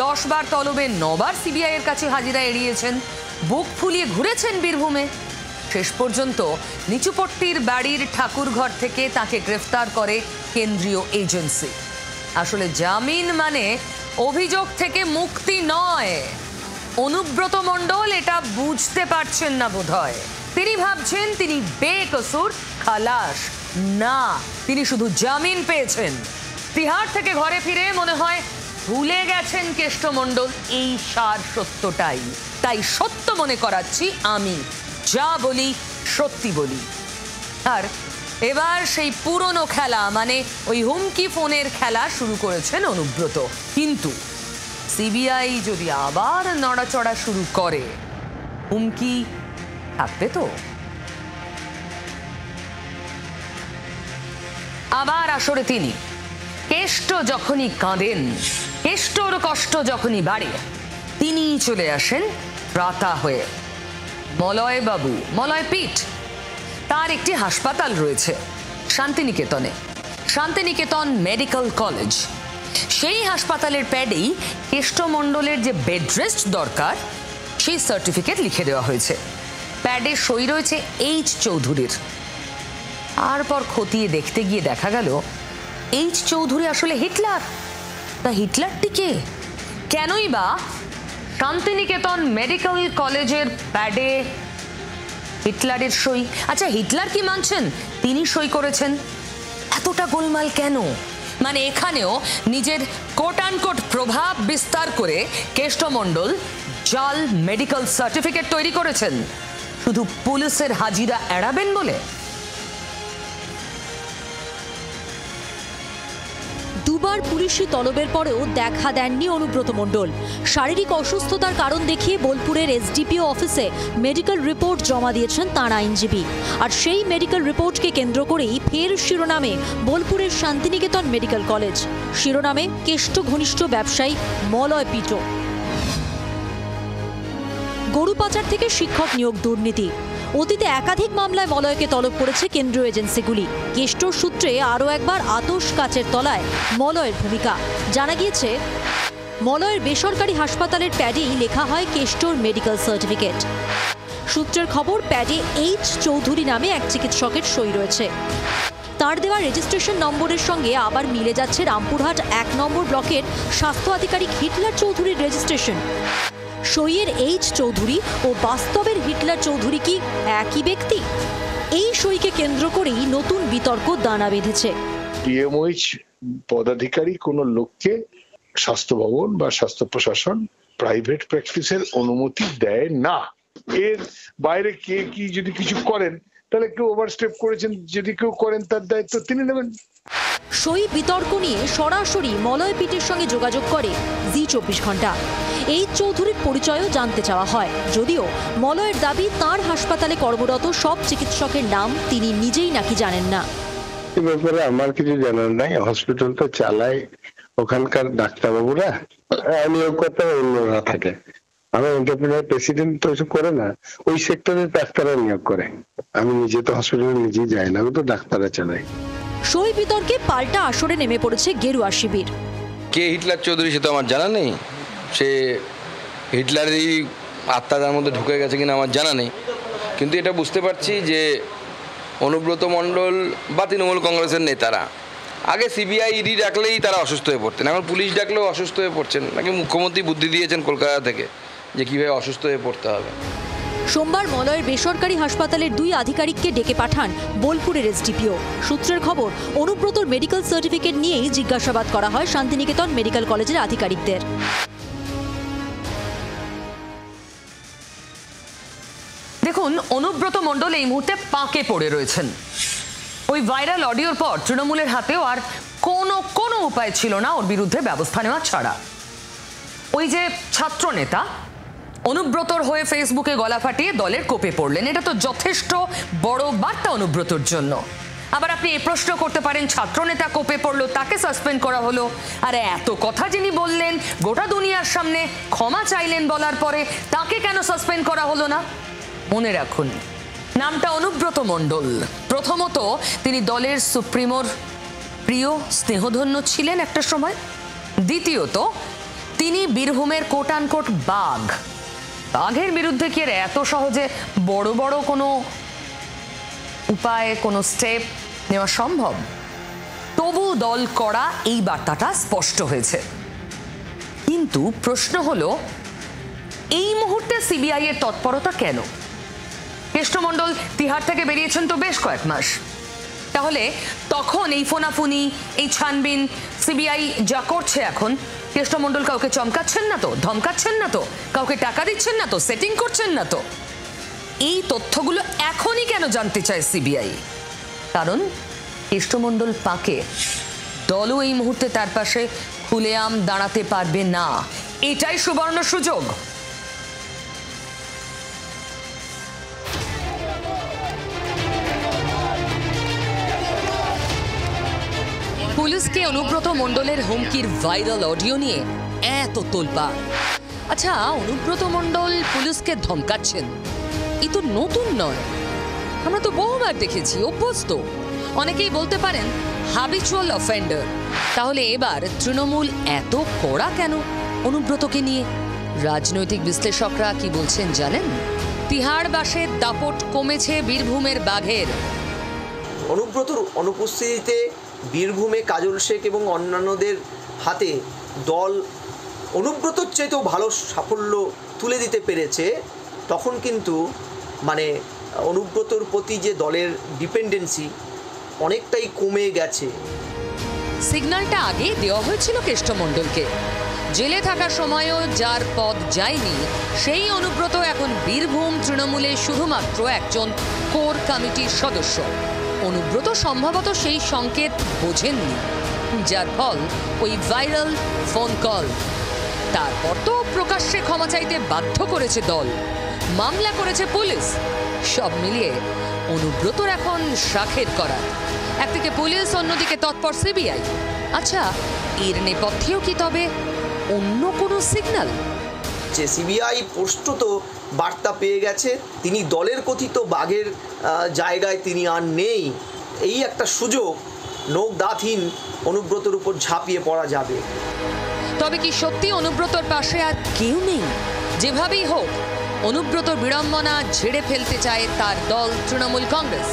10 বার তলবে 9 বার সিবিআই এর কাছে হাজিরা এড়িয়েছেন, বুক ফুলিয়ে ঘুরেছেন বীরভূমে। শেষ পর্যন্ত নিচুপট্টির বাড়ির ঠাকুরঘর থেকে তাকে গ্রেফতার করে কেন্দ্রীয় এজেন্সি। আসলে জামিন মানে অভিযোগ থেকে মুক্তি নয়। অনুব্রত মণ্ডল এটা বুঝতে পারছেন না বোধহয়। তিনি ভাবছেন তিনি বেকসুর খালাস। না, তিনি শুধু জামিন পেয়েছেন। তিহাড় থেকে ঘরে ফিরে মনে হয় ভুলে গেছেন কেষ্ট মণ্ডল এই সার সত্যটাই। তাই সত্য মনে করাচ্ছি, আমি যা বলি সত্যি বলি। আর এবার সেই পুরনো খেলা মানে ওই হুমকি ফোনের খেলা শুরু করেছেন অনুব্রত। কিন্তু সিবিআই যদি আবার নড়াচড়া শুরু করে, হুমকি থাকবে তো? আবার আসরে তিনি কেষ্ট যখনই কাঁদেন, কেষ্টর কষ্ট যখনই বাড়ে, তিনি চলে আসেন ত্রাতা হয়ে। মলয় বাবু, মলয় পীঠ, তার একটি হাসপাতাল রয়েছে শান্তিনিকেতনে, শান্তিনিকেতন মেডিকেল কলেজ। সেই হাসপাতালের প্যাডেই কেষ্টমণ্ডলের যে বেড রেস্ট দরকার সেই সার্টিফিকেট লিখে দেওয়া হয়েছে। প্যাডে সই রয়েছে এইচ চৌধুরীর। তারপর খতিয়ে দেখতে গিয়ে দেখা গেল এইচ চৌধুরী আসলে হিটলার। তা হিটলারটি কে? কেনই বা শান্তিনিকেতন মেডিকেল কলেজের প্যাডে হিটলারের সই? আচ্ছা, হিটলার কি মানছেন তিনি সই করেছেন? এতটা গোলমাল কেন? মানে এখানেও নিজের কোট আনকোট প্রভাব বিস্তার করে কেষ্টমণ্ডল জাল মেডিকেল সার্টিফিকেট তৈরি করেছেন শুধু পুলিশের হাজিরা এড়াবেন বলে। দুবার পুলিশি তলবের পরেও দেখা দেননি অনুব্রত মণ্ডল। শারীরিক অসুস্থতার কারণ দেখিয়ে বোলপুরের এসডিপিও অফিসে মেডিকেল রিপোর্ট জমা দিয়েছেন তাঁর আইনজীবী। আর সেই মেডিকেল রিপোর্টকে কেন্দ্র করেই ফের শিরোনামে বোলপুরের শান্তিনিকেতন মেডিকেল কলেজ, শিরোনামে কেষ্ট ঘনিষ্ঠ ব্যবসায়ী মলয় পীঠ। গরু পাচার থেকে শিক্ষক নিয়োগ দুর্নীতি, অতীতে একাধিক মামলায় মলয়কে তলব করেছে কেন্দ্রীয় এজেন্সিগুলি। কেষ্টর সূত্রে আরও একবার আতশ কাচের তলায় মলয়ের ভূমিকা। জানা গিয়েছে মলয়ের বেসরকারি হাসপাতালের প্যাডেই লেখা হয় কেষ্টর মেডিকেল সার্টিফিকেট। সূত্রের খবর, প্যাডে এইচ চৌধুরী নামে এক চিকিৎসকের সই রয়েছে। তার দেওয়া রেজিস্ট্রেশন নম্বরের সঙ্গে আবার মিলে যাচ্ছে রামপুরহাট 1 নম্বর ব্লকের স্বাস্থ্য আধিকারিক হিটলার চৌধুরীর রেজিস্ট্রেশন। সইয়ের এইচ চৌধুরী ও বাস্তবের হিটলার চৌধুরী কি একই ব্যক্তি? এই সইকে কেন্দ্র করেই নতুন বিতর্ক দানা বেঁধেছে। পিএমওইচ পদাধিকারী কোনো লোককে স্বাস্থ্য ভবন বা স্বাস্থ্য প্রশাসন প্রাইভেট প্র্যাকটিসের অনুমতি দেয় না। এর বাইরে কে কি যদি কিছু করেন তাহলে কেউ ওভারস্টেপ করেছেন, যদি কেউ করেন তার দায়িত্ব তিনি নেবেন। সই বিতর্ক নিয়ে সরাসরি মলয় পীঠের সঙ্গে যোগাযোগ করে জি 24 ঘন্টা। এই চৌধুরীর পরিচয়ও জানতে চাওয়া হয়, যদিও মলয়ের দাবি তার হাসপাতালে কর্মরত সব চিকিৎসকের নাম তিনি নিজেই নাকি জানেন না। এ ব্যাপারে আমার কিছু জানার নাই। হসপিটাল তো চালায় ওখানকার ডাক্তারবাবুরা, নিয়োগকর্তা অন্যরা থাকে। আমার এন্টারপ্রেনার প্রেসিডেন্ট তো এসব করে না, ওই সেক্টরের ডাক্তাররা নিয়োগ করে। আমি নিজে তো হসপিটালে নিজেই যাই না, ও তো ডাক্তাররা চালায়। সই বিতর্কে পাল্টা আসরে নেমে পড়েছে গেরুয়া শিবির। কে হিটলার চৌধুরী সে তো আমার জানা নেই। সে হিটলারেরই আত্মা তার মধ্যে ঢুকে গেছে কিনা আমার জানা নেই। কিন্তু এটা বুঝতে পারছি যে অনুব্রত মণ্ডল বা তৃণমূল কংগ্রেসের নেতারা আগে সিবিআই ইডি ডাকলেই তারা অসুস্থ হয়ে পড়তেন, এখন পুলিশ ডাকলেও অসুস্থ হয়ে পড়ছেন। নাকি মুখ্যমন্ত্রী বুদ্ধি দিয়েছেন কলকাতা থেকে যে কীভাবে অসুস্থ হয়ে পড়তে হবে। সোমবার মলয়ের বেসরকারি হাসপাতালের 2 আধিকারিককে ডেকে পাঠান বোলপুরের এসডিপিও। সূত্রের খবর, অনুব্রতর মেডিকেল সার্টিফিকেট নিয়েই জিজ্ঞাসাবাদ করা হয় শান্তিনিকেতন মেডিকেল কলেজের আধিকারিকদের। দেখুন, অনুব্রত মণ্ডল এই মুহূর্তে পাকে পড়ে রয়েছেন। ওই ভাইরাল অডিওর পর তৃণমূলের হাতেও আর কোনো উপায় ছিল না ওর বিরুদ্ধে ব্যবস্থা নেওয়া ছাড়া। ওই যে ছাত্র নেতা অনুব্রতর হয়ে ফেসবুকে গলা ফাটিয়ে দলের কোপে পড়লেন, এটা তো যথেষ্ট বড় বার্তা অনুব্রতর জন্য। আবার আপনি এই প্রশ্ন করতে পারেন, ছাত্র নেতা কোপে পড়লো, তাকে সাসপেন্ড করা হলো, আর এত কথা যিনি বললেন, গোটা দুনিয়ার সামনে ক্ষমা চাইলেন বলার পরে তাকে কেন সাসপেন্ড করা হলো না? মনে রাখুন, নামটা অনুব্রত মণ্ডল। প্রথমত, তিনি দলের সুপ্রিমোর প্রিয় স্নেহধন্য ছিলেন একটা সময়। দ্বিতীয়ত, তিনি বীরভূমের কোট আনকোট বাঘ। বাঘের বিরুদ্ধে কি আর এত সহজে বড় বড় কোনো উপায়, কোনো স্টেপ নেওয়া সম্ভব? তবু দল করা এই বার্তাটা স্পষ্ট হয়েছে। কিন্তু প্রশ্ন হলো, এই মুহূর্তে সিবিআই এর তৎপরতা কেন? কৃষ্ণমণ্ডল তিহার থেকে বেরিয়েছেন তো বেশ কয়েক মাস। তাহলে তখন এই ফোনাফুনি, এই ছানবিন, সিবিআই যা করছে এখন, কৃষ্ণমণ্ডল কাউকে চমকাচ্ছেন না তো, ধমকাচ্ছেন না তো, কাউকে টাকা দিচ্ছেন না তো, সেটিং করছেন না তো? এই তথ্যগুলো এখনই কেন জানতে চায় সিবিআই? কারণ কৃষ্ণমণ্ডল পাকে, দলও এই মুহূর্তে তার পাশে খুলেআম দাঁড়াতে পারবে না। এটাই সুবর্ণ সুযোগ। পুলিশকে অনুব্রত মণ্ডলের হুমকির ভাইরাল অডিও নিয়ে এত তোলপাড়। আচ্ছা, অনুব্রত মণ্ডল পুলিশকে ধমকাচ্ছেন, এ তো নতুন নয়, আমরা তো বহুবার দেখেছি, অভ্যস্ত। অনেকেই বলতে পারেন হ্যাবিচুয়াল অফেন্ডার। তাহলে এবার তৃণমূল এত কড়া কেন অনুব্রতকে নিয়ে? রাজনৈতিক বিশ্লেষকরা কি বলছেন জানেন? তিহাড় বাসের দাপট কমেছে বীরভূমের বাঘের। অনুব্রতর অনুপস্থিতিতে বীরভূমে কাজল শেখ এবং অন্যান্যদের হাতে দল অনুব্রতর চাইতেও ভালো সাফল্য তুলে দিতে পেরেছে। তখন কিন্তু অনুব্রতর প্রতি যে দলের ডিপেন্ডেন্সি অনেকটাই কমে গেছে। সিগন্যালটা আগেই দেওয়া হয়েছিল কৃষ্ণমণ্ডলকে। জেলে থাকার সময়ও যার পদ যায়নি, সেই অনুব্রত এখন বীরভূম তৃণমূলে শুধুমাত্র একজন কোর কমিটির সদস্য। অনুব্রত সম্ভবত সেই সংকেত বোঝেননি, যার ফল ওই ভাইরাল ফোন কল। তারপর তো প্রকাশ্যে ক্ষমা চাইতে বাধ্য করেছে দল, মামলা করেছে পুলিশ। সব মিলিয়ে অনুব্রতর এখন শাখের করা। একদিকে পুলিশ, অন্যদিকে তৎপর সিবিআই। আচ্ছা, এর নেপথ্যেও কি তবে অন্য কোনো সিগন্যাল? যে সিবিআই স্পষ্টত বার্তা পেয়ে গেছে তিনি দলের কথিত বাঘের জায়গায় তিনি আর নেই। এই একটা সুযোগ নখ দাঁতহীন অনুব্রতর উপর ঝাঁপিয়ে পড়া যাবে। তবে কি সত্যি অনুব্রতর পাশে আর কেউ নেই? যেভাবেই হোক, অনুব্রতর বিড়ম্বনা ঝেড়ে ফেলতে চায় তার দল তৃণমূল কংগ্রেস।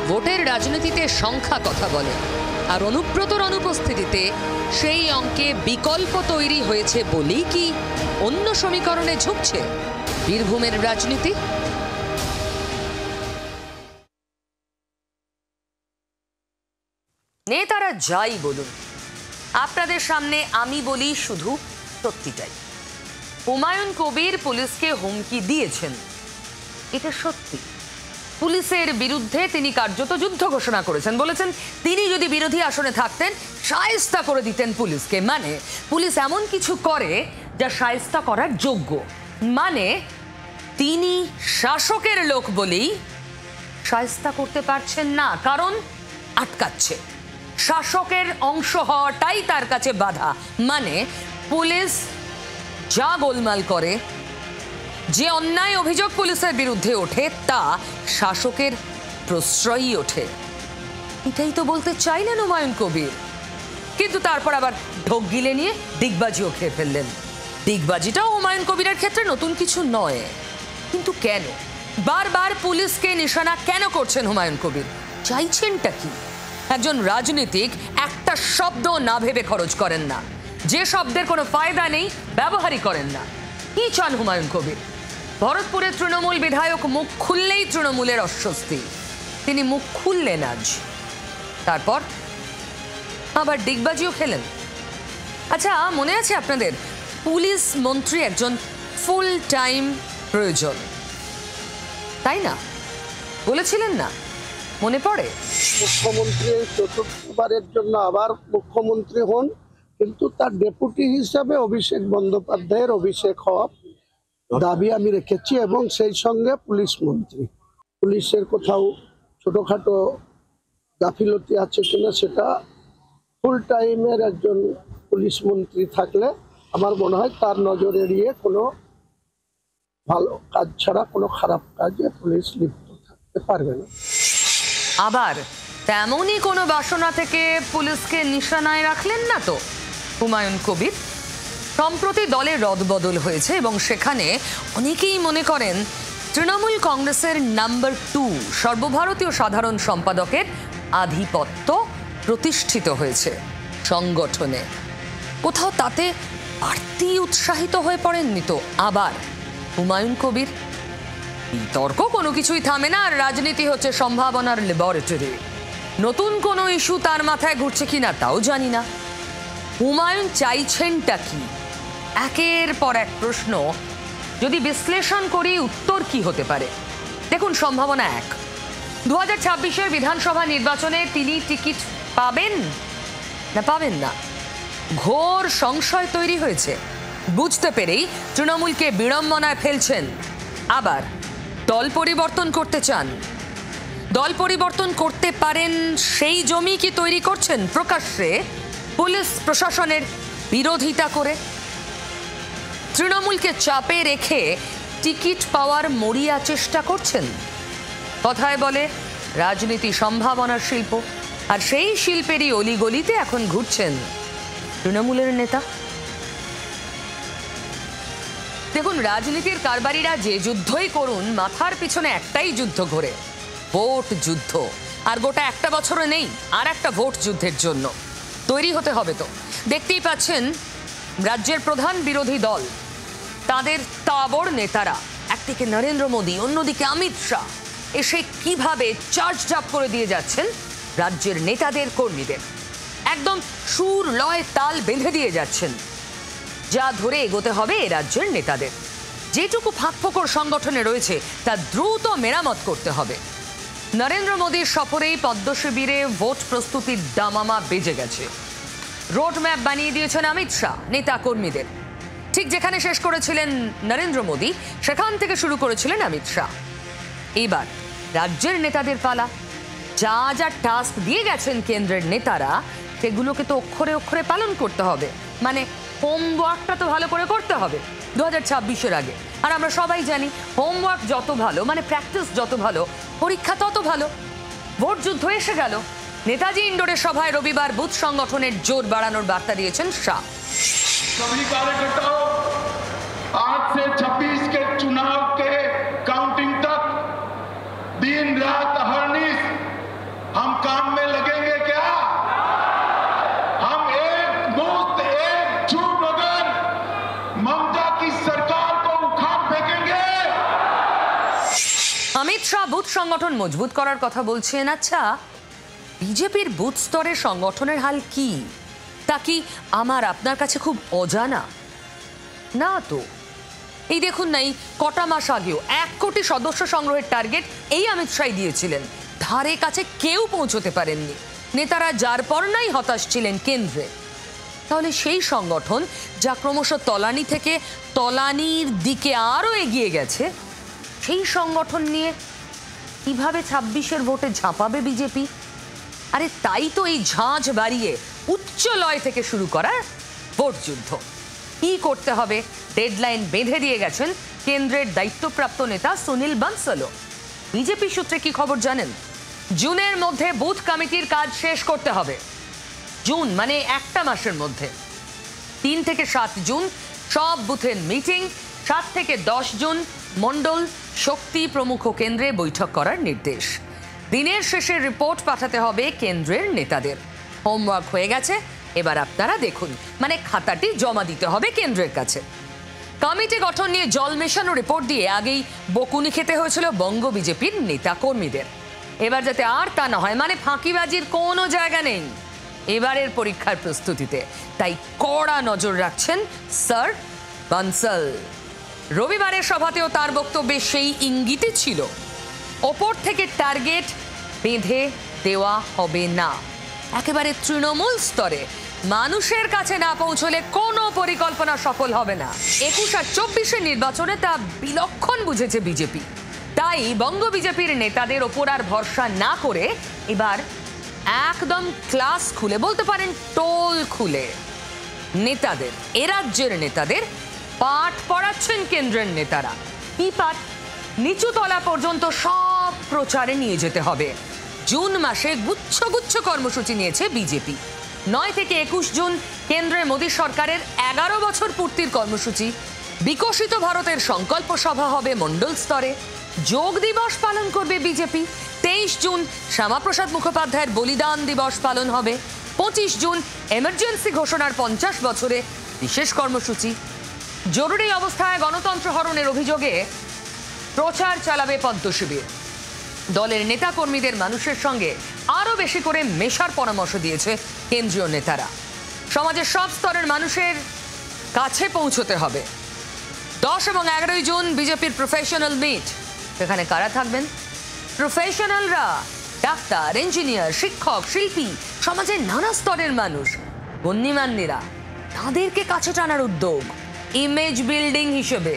ভোটের রাজনীতিতে সংখ্যা কথা বলে, আর অনুব্রতর অনুপস্থিতিতে সেই অঙ্কে বিকল্প তৈরি হয়েছে বলেই কি অন্য সমীকরণে ঝুঁকছে বীরভূমের রাজনীতি? নেতারা যাই বলুন, আপনাদের সামনে আমি বলি শুধু সত্যিটাই। হুমায়ুন কবির পুলিশকে হুমকি দিয়েছেন, এটা সত্যি। পুলিশের বিরুদ্ধে তিনি কার্যত যুদ্ধ ঘোষণা করেছেন। বলেছেন তিনি যদি বিরোধী আসনে থাকতেন শায়েস্তা করে দিতেন পুলিশকে। মানে পুলিশ এমন কিছু করে যা শায়েস্তা করার যোগ্য। মানে তিনি শাসকের লোক বলেই শায়েস্তা করতে পারছেন না, কারণ আটকাচ্ছে। শাসকের অংশ হওয়াটাই তার কাছে বাধা। মানে পুলিশ যা গোলমাল করে, যে অন্যায় অভিযোগ পুলিশের বিরুদ্ধে ওঠে, তা শাসকের প্রশ্রয়ই ওঠে। এটাই তো বলতে চাইলেন হুমায়ুন কবির, কিন্তু তারপর আবার ঢোক গিলে নিয়ে দিগবাজিও খেয়ে ফেললেন। দিগবাজিটাও হুমায়ুন কবিরের ক্ষেত্রে নতুন কিছু নয়, কিন্তু কেন বারবার পুলিশকে নিশানা কেন করছেন হুমায়ুন কবির? চাইছেনটা কি? একজন রাজনীতিক একটা শব্দ না ভেবে খরচ করেন না, যে শব্দের কোনো ফায়দা নেই ব্যবহারই করেন না। কি চান হুমায়ুন কবির? ভরতপুরের তৃণমূল বিধায়ক মুখ খুললেই তৃণমূলের অস্বস্তি, তিনি মুখ খুললেন আজ, তারপর আবার ডিগবাজিও খেলেন। আচ্ছা, মনে আছে আপনাদের পুলিশ মন্ত্রী একজন ফুল টাইম প্রয়োজন, তাই না? বলেছিলেন না, মনে পড়ে? মুখ্যমন্ত্রী চতুর্থবারের জন্য আবার মুখ্যমন্ত্রী হন, কিন্তু তার ডেপুটি হিসাবে অভিষেক বন্দ্যোপাধ্যায়ের অভিষেক হওয়া দাবি আমি রেখেছি, এবং সেই সঙ্গে পুলিশ মন্ত্রী, পুলিশের কোথাও ছোটখাটো গাফিলতি আছে কিনা সেটা ফুল টাইমের একজন পুলিশ মন্ত্রী থাকলে আমার মনে হয় তার নজর এড়িয়ে কোনো ভালো কাজ ছাড়া কোনো খারাপ কাজে পুলিশ লিপ্ত থাকতে পারবে না। আবার তেমনই কোনো বাসনা থেকে পুলিশকে নিশানায় রাখলেন না তো হুমায়ুন কবির। সম্প্রতি দলের রদবদল হয়েছে এবং সেখানে অনেকেই মনে করেন তৃণমূল কংগ্রেসের নাম্বার 2 সর্বভারতীয় সাধারণ সম্পাদকের আধিপত্য প্রতিষ্ঠিত হয়েছে সংগঠনে। কোথাও তাতে বাড়তি উৎসাহিত হয়ে পড়েননি তো আবার হুমায়ুন কবির? বিতর্ক কোনো কিছুই থামে না, আর রাজনীতি হচ্ছে সম্ভাবনার ল্যাবরেটরি। নতুন কোনো ইস্যু তার মাথায় ঘুরছে কিনা তাও জানি না। হুমায়ুন চাইছেনটা কি? একের পর এক প্রশ্ন যদি বিশ্লেষণ করি, উত্তর কি হতে পারে? দেখুন, সম্ভাবনা 1, 2026-এর বিধানসভা নির্বাচনে তিনি টিকিট পাবেন না পাবেন না, ঘোর সংশয় তৈরি হয়েছে। বুঝতে পেরেই তৃণমূলকে বিড়ম্বনায় ফেলছেন। আবার দল পরিবর্তন করতে চান, দল পরিবর্তন করতে পারেন সেই জমি কি তৈরি করছেন প্রকাশ্যে পুলিশ প্রশাসনের বিরোধিতা করে? তৃণমূলকে চাপে রেখে টিকিট পাওয়ার মরিয়া চেষ্টা করছেন। কথায় বলে রাজনীতি সম্ভাবনার শিল্প, আর সেই শিল্পেরই অলিগলিতে এখন ঘুরছেন তৃণমূলের নেতা। দেখুন, রাজনীতির কারবারিরা যে যুদ্ধই করুন, মাথার পিছনে একটাই যুদ্ধ ঘোরে, ভোট যুদ্ধ। আর গোটা একটা বছরও নেই আর একটা ভোট যুদ্ধের জন্য তৈরি হতে হবে। তো দেখতেই পাচ্ছেন রাজ্যের প্রধান বিরোধী দল, তাদের তাবড় নেতারা, একদিকে নরেন্দ্র মোদী, অন্যদিকে অমিত শাহ, এসে কিভাবে চার্জ আপ করে দিয়ে যাচ্ছেন রাজ্যের নেতাদের, কর্মীদের। একদম সুর লয় তাল বেঁধে দিয়ে যাচ্ছেন, যা ধরে এগোতে হবে এ রাজ্যের নেতাদের। যেটুকু ফাঁকফোকর সংগঠনে রয়েছে তা দ্রুত মেরামত করতে হবে। নরেন্দ্র মোদীর সফরেই পদ্ম শিবিরে ভোট প্রস্তুতির দামামা বেজে গেছে। রোডম্যাপ বানিয়ে দিয়েছেন অমিত শাহ নেতা কর্মীদের। ঠিক যেখানে শেষ করেছিলেন নরেন্দ্র মোদী, সেখান থেকে শুরু করেছিলেন অমিত শাহ। এবার রাজ্যের নেতাদের পালা। যা যা টাস্ক দিয়ে গেছেন কেন্দ্রের নেতারা, সেগুলোকে তো অক্ষরে অক্ষরে পালন করতে হবে। মানে হোমওয়ার্কটা তো ভালো করে করতে হবে 2026-এর আগে। আর আমরা সবাই জানি হোমওয়ার্ক যত ভালো, মানে প্র্যাকটিস যত ভালো, পরীক্ষা তত ভালো। ভোট যুদ্ধ এসে গেল। নেতাজি ইন্ডোরের সভায় রবিবার বুথ সংগঠনের জোর বাড়ানোর বার্তা দিয়েছেন শাহ। सभी कार्यकर्ताओं, आज से 26 के चुनाव के काउंटिंग तक दिन रात अहर्निश हम काम में लगेंगे। क्या हम एकजुट होकर ममता की सरकार को उखाड़ फेंकेंगे? অমিত শাহ বুথ সংগঠন মজবুত করার কথা বলছেন। আচ্ছা, বিজেপির বুথ স্তরের সংগঠনের হাল কি? তা কি আমার আপনার কাছে খুব অজানা? না তো। এই দেখুন না, এই কটা মাস আগেও 1 কোটি সদস্য সংগ্রহের টার্গেট এই অমিত শাহ দিয়েছিলেন, ধারে কাছে কেউ পৌঁছতে পারেননি। নেতারা যার পর নাই হতাশ ছিলেন কেন্দ্রে। তাহলে সেই সংগঠন যা ক্রমশ তলানি থেকে তলানির দিকে আরও এগিয়ে গেছে, সেই সংগঠন নিয়ে কিভাবে 26-এর ভোটে ঝাঁপাবে বিজেপি? আরে তাই তো এই ঝাঁঝ বাড়িয়ে উচ্চ লয় থেকে শুরু করা ভোট যুদ্ধ। কি করতে হবে ডেডলাইন বেঁধে দিয়ে গেছেন কেন্দ্রের দায়িত্বপ্রাপ্ত নেতা সুনীল বানসালও। বিজেপি সূত্রে কি খবর জানেন? জুনের মধ্যে বুথ কমিটির কাজ শেষ করতে হবে। জুন মানে একটা মাসের মধ্যে। 3 থেকে 7 জুন সব বুথের মিটিং, 7 থেকে 10 জুন মণ্ডল, শক্তি প্রমুখ কেন্দ্রে বৈঠক করার নির্দেশ। দিনের শেষে রিপোর্ট পাঠাতে হবে কেন্দ্রের নেতাদের। হোমওয়ার্ক হয়ে গেছে, এবার আপনারা দেখুন, মানে খাতাটি জমা দিতে হবে কেন্দ্রের কাছে। কমিটি গঠন নিয়ে জল মেশানো রিপোর্ট দিয়ে আগেই বকুনি খেতে হয়েছিল বঙ্গ বিজেপির নেতা কর্মীদের। এবার যাতে আর তা না হয়, মানে ফাঁকিবাজির কোনো জায়গা নেই এবারের পরীক্ষার প্রস্তুতিতে, তাই কড়া নজর রাখছেন স্যার বানসাল। রবিবারের সভাতেও তার বক্তব্যে সেই ইঙ্গিতই ছিল, ওপর থেকে টার্গেট বেঁধে দেওয়া হবে না। একেবারে তৃণমূল স্তরে মানুষের কাছে না পৌঁছলে কোনো পরিকল্পনা সফল হবে না। 21 আর 24 নির্বাচনে তা বিলক্ষণ বুঝেছে বিজেপি। তাই বঙ্গ বিজেপির নেতাদের ওপর আর ভরসা না করে এবার একদম ক্লাস খুলে, বলতে পারেন টোল খুলে নেতাদের, এ রাজ্যের নেতাদের পাঠ পড়াচ্ছেন কেন্দ্রের নেতারা। কি পাঠ? নিচু তলা পর্যন্ত সব প্রচারে নিয়ে যেতে হবে। জুন মাসে গুচ্ছ গুচ্ছ কর্মসূচি নিয়েছে বিজেপি। 9 থেকে 21 জুন কেন্দ্রের মোদী সরকারের 11 বছর পূর্তির কর্মসূচি। বিকশিত ভারতের সংকল্প সভা হবে মণ্ডল স্তরে। যোগ দিবস পালন করবে বিজেপি। 23 জুন শ্যামাপ্রসাদ মুখোপাধ্যায়ের বলিদান দিবস পালন হবে। 25 জুন এমার্জেন্সি ঘোষণার 50 বছরে বিশেষ কর্মসূচি। জরুরি অবস্থায় গণতন্ত্র হরণের অভিযোগে প্রচার চালাবে পদ্ম শিবির। দলের নেতা কর্মীদের মানুষের সঙ্গে আরো বেশি করে মেশার পরামর্শ দিয়েছে কেন্দ্রীয় নেতারা। সমাজের সব স্তরের মানুষের কাছে পৌঁছতে হবে। 10 এবং 11 জুন বিজেপির প্রফেশনাল মিট। সেখানে কারা থাকবেন? প্রফেশনালরা, ডাক্তার, ইঞ্জিনিয়ার, শিক্ষক, শিল্পী, সমাজের নানা স্তরের মানুষ, গণ্যমান্যরা, তাদেরকে কাছে টানার উদ্যোগ ইমেজ বিল্ডিং হিসেবে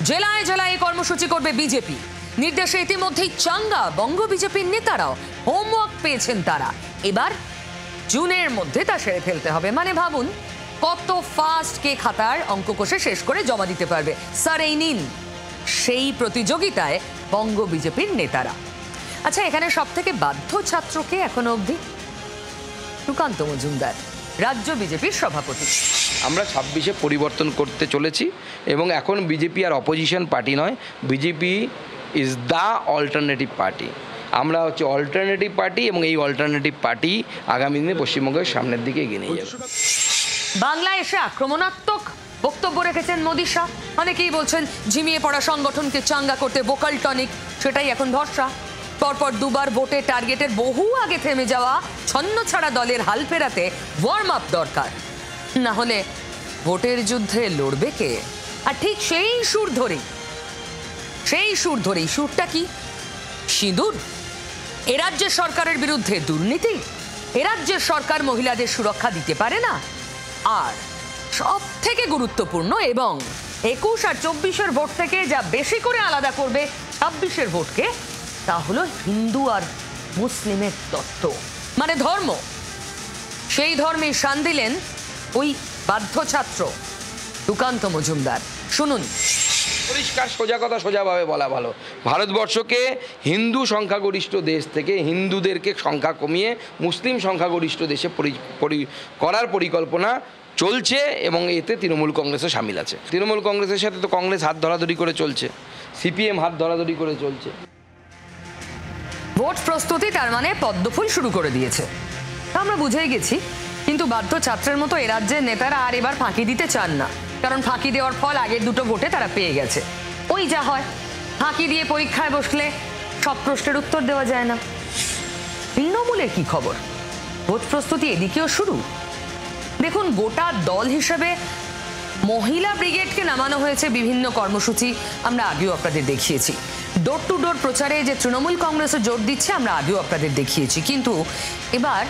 জেলায় জেলায় কর্মসূচি করবে বিজেপি। নির্দেশে ইতিমধ্যেই চাঙ্গা বঙ্গ বিজেপির নেতারাও হোমওয়ার্ক পেয়েছেন তারা। এবার জুনের মধ্যে তা সেরে ফেলতে হবে। মানে ভাবুন কত ফাস্ট কে খাতার অঙ্ক কষে শেষ করে জমা দিতে পারবে। স্যার এই নিন, সেই প্রতিযোগিতায় বঙ্গ বিজেপির নেতারা। আচ্ছা, এখানে সব থেকে বাধ্য ছাত্রকে এখনো অবধি? সুকান্ত মজুমদার, রাজ্য বিজেপির সভাপতি। আমরা 26-এ পরিবর্তন করতে চলেছি এবং এখন বিজেপি আর অপোজিশন পার্টি নয়, BJP is the alternative party. আমরা হচ্ছে অল্টারনেটিভ পার্টি এবং এই অল্টারনেটিভ পার্টি আগামী দিনে পশ্চিমবঙ্গের সামনের দিকে এগিয়ে নিয়ে যাবে। বাংলায় এসে আক্রমণাত্মক বক্তব্য রেখেছেন মোদী শাহ। অনেকেই বলছেন ঝিমিয়ে পড়া সংগঠনকে চাঙ্গা করতে ভোকাল টনিক, সেটাই এখন ভরসা। পরপর দুবার ভোটে টার্গেটের বহু আগে থেমে যাওয়া ছন্ন ছাড়া দলের হাল ফেরাতে ওয়ার্ম আপ দরকার, না হলে ভোটের যুদ্ধে লড়বে কে? আর ঠিক সেই সুর ধরেই, সুরটা কি? সিঁদুর? এ রাজ্যের সরকারের বিরুদ্ধে দুর্নীতি? এ রাজ্যের সরকার মহিলাদের সুরক্ষা দিতে পারে না? আর সব থেকে গুরুত্বপূর্ণ এবং 21 আর 24-এর ভোট থেকে যা বেশি করে আলাদা করবে 26-এর ভোটকে, তা হলো হিন্দু আর মুসলিমের তত্ত্ব, মানে ধর্ম। সেই ধর্মে শান দিলেন ওই বাধ্য ছাত্র সুকান্ত মজুমদার। শুনুন। পরিষ্কার সোজা কথা সোজাভাবে বলা ভালো। ভারতবর্ষকে হিন্দু সংখ্যাগরিষ্ঠ দেশ থেকে হিন্দুদেরকে সংখ্যা কমিয়ে মুসলিম সংখ্যাগরিষ্ঠ দেশে করার পরিকল্পনা চলছে এবং এতে তৃণমূল কংগ্রেসও সামিল আছে। তৃণমূল কংগ্রেসের সাথে তো কংগ্রেস হাত ধরাধরি করে চলছে, সিপিএম হাত ধরাধরি করে চলছে। ভোট প্রস্তুতি তার মানে পদ্মফুল শুরু করে দিয়েছে, আমরা বুঝেই গেছি। কিন্তু বাধ্য ছাত্রের মতো এ রাজ্যের নেতারা আর এবার ফাঁকি দিতে চান না, কারণ ফাঁকি দেওয়ার ফল আগের দুটো ভোটে তারা পেয়ে গেছে। ওই যা হয়, ফাঁকি দিয়ে পরীক্ষায় বসলে সব প্রশ্নের উত্তর দেওয়া যায় না। তৃণমূলের কি খবর? ভোট প্রস্তুতি এদিকেও শুরু। দেখুন, গোটা দল হিসেবে মহিলা ব্রিগেডকে নামানো হয়েছে বিভিন্ন কর্মসূচি, আমরা আগেও আপনাদের দেখিয়েছি। ডোর টু ডোর প্রচারে যে তৃণমূল কংগ্রেসও জোর দিচ্ছে, আমরা আগেও আপনাদের দেখিয়েছি। কিন্তু এবার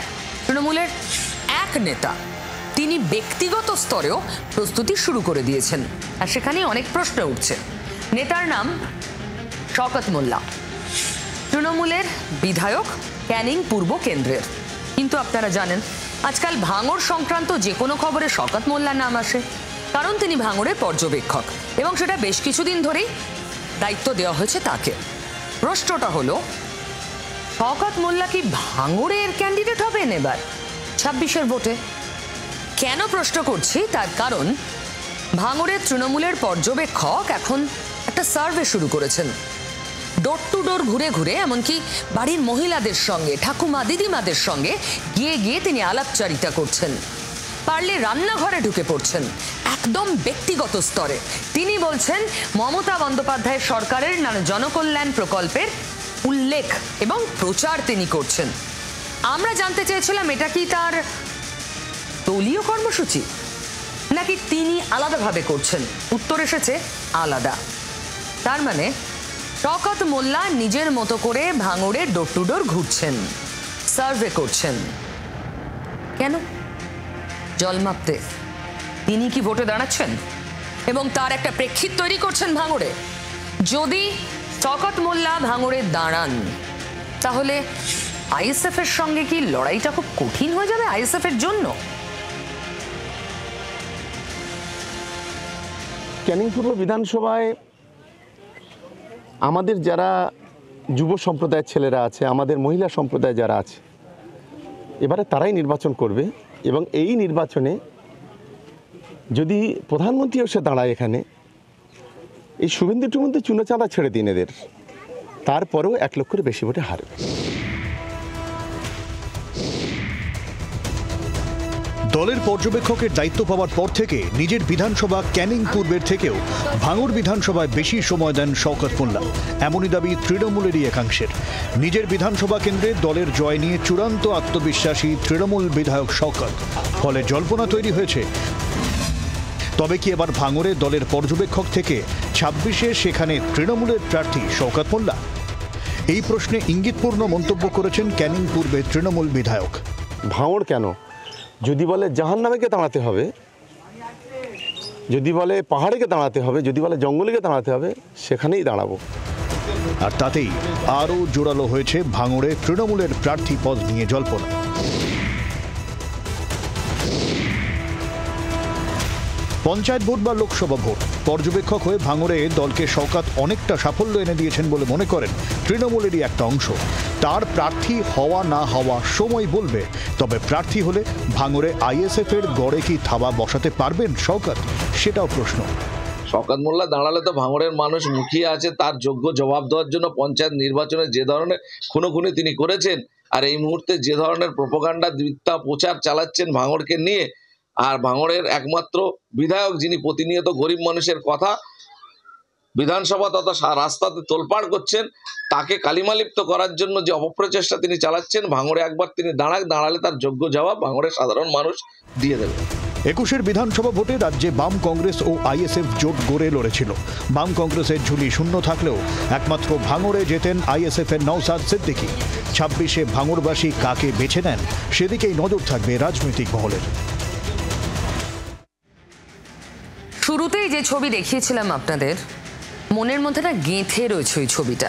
তৃণমূলের এক নেতা, তিনি ব্যক্তিগত স্তরেও প্রস্তুতি শুরু করে দিয়েছেন, আর সেখানে অনেক প্রশ্ন উঠছে। নেতার নাম শওকত মোল্লা, তৃণমূলের বিধায়ক, ক্যানিং পূর্ব কেন্দ্রের। কিন্তু আপনারা জানেন আজকাল ভাঙড় সংক্রান্ত যে কোনো খবরে শওকত মোল্লার নাম আসে, কারণ তিনি ভাঙড়ের পর্যবেক্ষক এবং সেটা বেশ কিছুদিন ধরেই দায়িত্ব দেওয়া হয়েছে তাকে। প্রশ্নটা হলো, শওকত মোল্লা কি ভাঙড়ের ক্যান্ডিডেট হবেন এবার 26-এর ভোটে? কেন প্রশ্ন করছি তার কারণ, ভাঙড়ের তৃণমূলের পর্যবেক্ষক এখন একটা সার্ভে শুরু করেছেন। ডোর টু ডোর ঘুরে ঘুরে, এমনকি বাড়ির মহিলাদের সঙ্গে, ঠাকুমা দিদিমাদের সঙ্গে গিয়ে গিয়ে তিনি আলাপচারিতা করছেন। পারলে রান্নাঘরে ঢুকে পড়ছেন। এত একদম ব্যক্তিগত স্তরে তিনি বলছেন মমতা বন্দ্যোপাধ্যায়ের সরকারের নানা জনকল্যাণ প্রকল্পের উল্লেখ এবং প্রচার তিনি করছেন। আমরা জানতে চেয়েছিলাম এটা কি তার দলীয় কর্মসূচি নাকি তিনি আলাদাভাবে করছেন। উত্তর এসেছে আলাদা। তার মানে শওকত মোল্লা নিজের মতো করে ভাঙড়ে ডোর টু ডোর ঘুরছেন, সার্ভে করছেন। কেন? জল মাপতে। তিনি কি ভোটে দাঁড়াচ্ছেন এবং তার একটা প্রেক্ষিত তৈরি করছেন ভাঙড়ে? যদি শওকত মোল্লা ভাঙড়ে দাঁড়ান তাহলে আইএসএফ এর সঙ্গে কি লড়াইটা খুব কঠিন হয়ে যাবে আইএসএফ এর জন্য? ক্যানিং পূর্ব বিধানসভায় আমাদের যারা যুব সম্প্রদায়ের ছেলেরা আছে, আমাদের মহিলা সম্প্রদায় যারা আছে, এবারে তারাই নির্বাচন করবে এবং এই নির্বাচনে যদি প্রধানমন্ত্রীও সে দাঁড়ায় এখানে, এই শুভেন্দু টুভেন্দু চুনোচাঁদা ছেড়ে দিন এদের, তারপরেও 1 লক্ষের বেশি ভোটে হারবে। দলের পর্যবেক্ষকের দায়িত্ব পাওয়ার পর থেকে নিজের বিধানসভা ক্যানিং পূর্বের থেকেও ভাঙড় বিধানসভায় বেশি সময় দেন শওকত মোল্লা, এমনই দাবি তৃণমূলেরই একাংশের। নিজের বিধানসভা কেন্দ্রে দলের জয় নিয়ে চূড়ান্ত আত্মবিশ্বাসী তৃণমূল বিধায়ক শওকত, ফলে জল্পনা তৈরি হয়েছে তবে কি এবার ভাঙড়ে দলের পর্যবেক্ষক থেকে 26-এ সেখানে তৃণমূলের প্রার্থী শওকত মোল্লা? এই প্রশ্নে ইঙ্গিতপূর্ণ মন্তব্য করেছেন ক্যানিং পূর্বের তৃণমূল বিধায়ক। ভাঙড় কেন? যদি বলে জাহান্নামেকে দাঁড়াতে হবে, যদি বলে পাহাড়েকে দাঁড়াতে হবে, যদি বলে জঙ্গলেকে দাঁড়াতে হবে, সেখানেই দাঁড়াবো। আর তাতেই আরও জোরালো হয়েছে ভাঙড়ে তৃণমূলের প্রার্থী পদ নিয়ে জল্পনা। পঞ্চায়েত ভোট বা লোকসভা ভোট পর্যবেক্ষক হয়ে ভাঙড়ে দলকে শওকত অনেকটা সাফল্য এনে দিয়েছেন বলে মনে করেন তৃণমূলেরই একটা অংশ। তার প্রার্থী হওয়া না হওয়া সময় বলবে, তবে প্রার্থী হলে ভাঙড়ে আইএসএফ এর গড়ে কি থাবা বসাতে পারবেন শওকত, সেটাও প্রশ্ন। শওকত মোল্লা দাঁড়ালে তো ভাঙড়ের মানুষ মুখিয়ে আছে তার যোগ্য জবাব দেওয়ার জন্য। পঞ্চায়েত নির্বাচনে যে ধরনের খুনোখুনি তিনি করেছেন আর এই মুহূর্তে যে ধরনের প্রোপাগান্ডা মিথ্যা প্রচার চালাচ্ছেন ভাঙড়কে নিয়ে, আর ভাঙড়ের একমাত্র বিধায়ক যিনি প্রতিনিয়ত গরিব মানুষের কথা বিধানসভা তথা রাস্তাতে তোলপাড় করছেন, তাকে কালিমালিপ্ত করার জন্য যে অপপ্রচেষ্টা তিনি চালাচ্ছেন, ভাঙড়ে একবার তিনি দাঁড়ালে তার যোগ্য জবাব ভাঙড়ের সাধারণ মানুষ দিয়ে দেবে। 21-এর বিধানসভা ভোটে রাজ্যে বাম কংগ্রেস ও আইএসএফ জোট গড়ে লড়েছিল। বাম কংগ্রেসের ঝুলি শূন্য থাকলেও একমাত্র ভাঙড়ে যেতেন আইএসএফ এর নওসাদ সিদ্দিকী। 26-এ ভাঙড়বাসী কাকে বেছে নেন সেদিকেই নজর থাকবে রাজনৈতিক মহলের। শুরুতেই যে ছবি দেখিয়েছিলাম আপনাদের, মনের মধ্যে না গেঁথে রয়েছে ওই ছবিটা,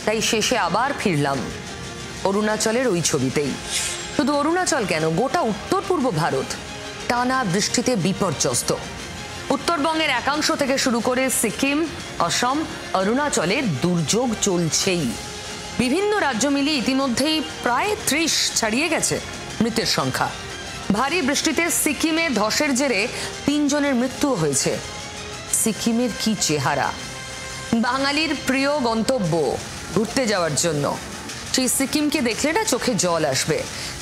তাই শেষে আবার ফিরলাম অরুণাচলের ওই ছবিতেই। শুধু অরুণাচল কেন, গোটা উত্তর পূর্ব ভারত টানা বৃষ্টিতে বিপর্যস্ত। উত্তরবঙ্গের একাংশ থেকে শুরু করে সিকিম, অসম, অরুণাচলের দুর্যোগ চলছেই। বিভিন্ন রাজ্য মিলিয়ে ইতিমধ্যেই প্রায় 30 ছাড়িয়ে গেছে মৃতের সংখ্যা। ভারী বৃষ্টিতে সিকিমে ধসের জেরে 3 জনের মৃত্যু হয়েছে। সিকিমের কি চেহারা! বাঙালির প্রিয় গন্তব্য ঘুরতে যাওয়ার জন্য সেই সিকিমকে দেখলে না চোখে জল আসবে।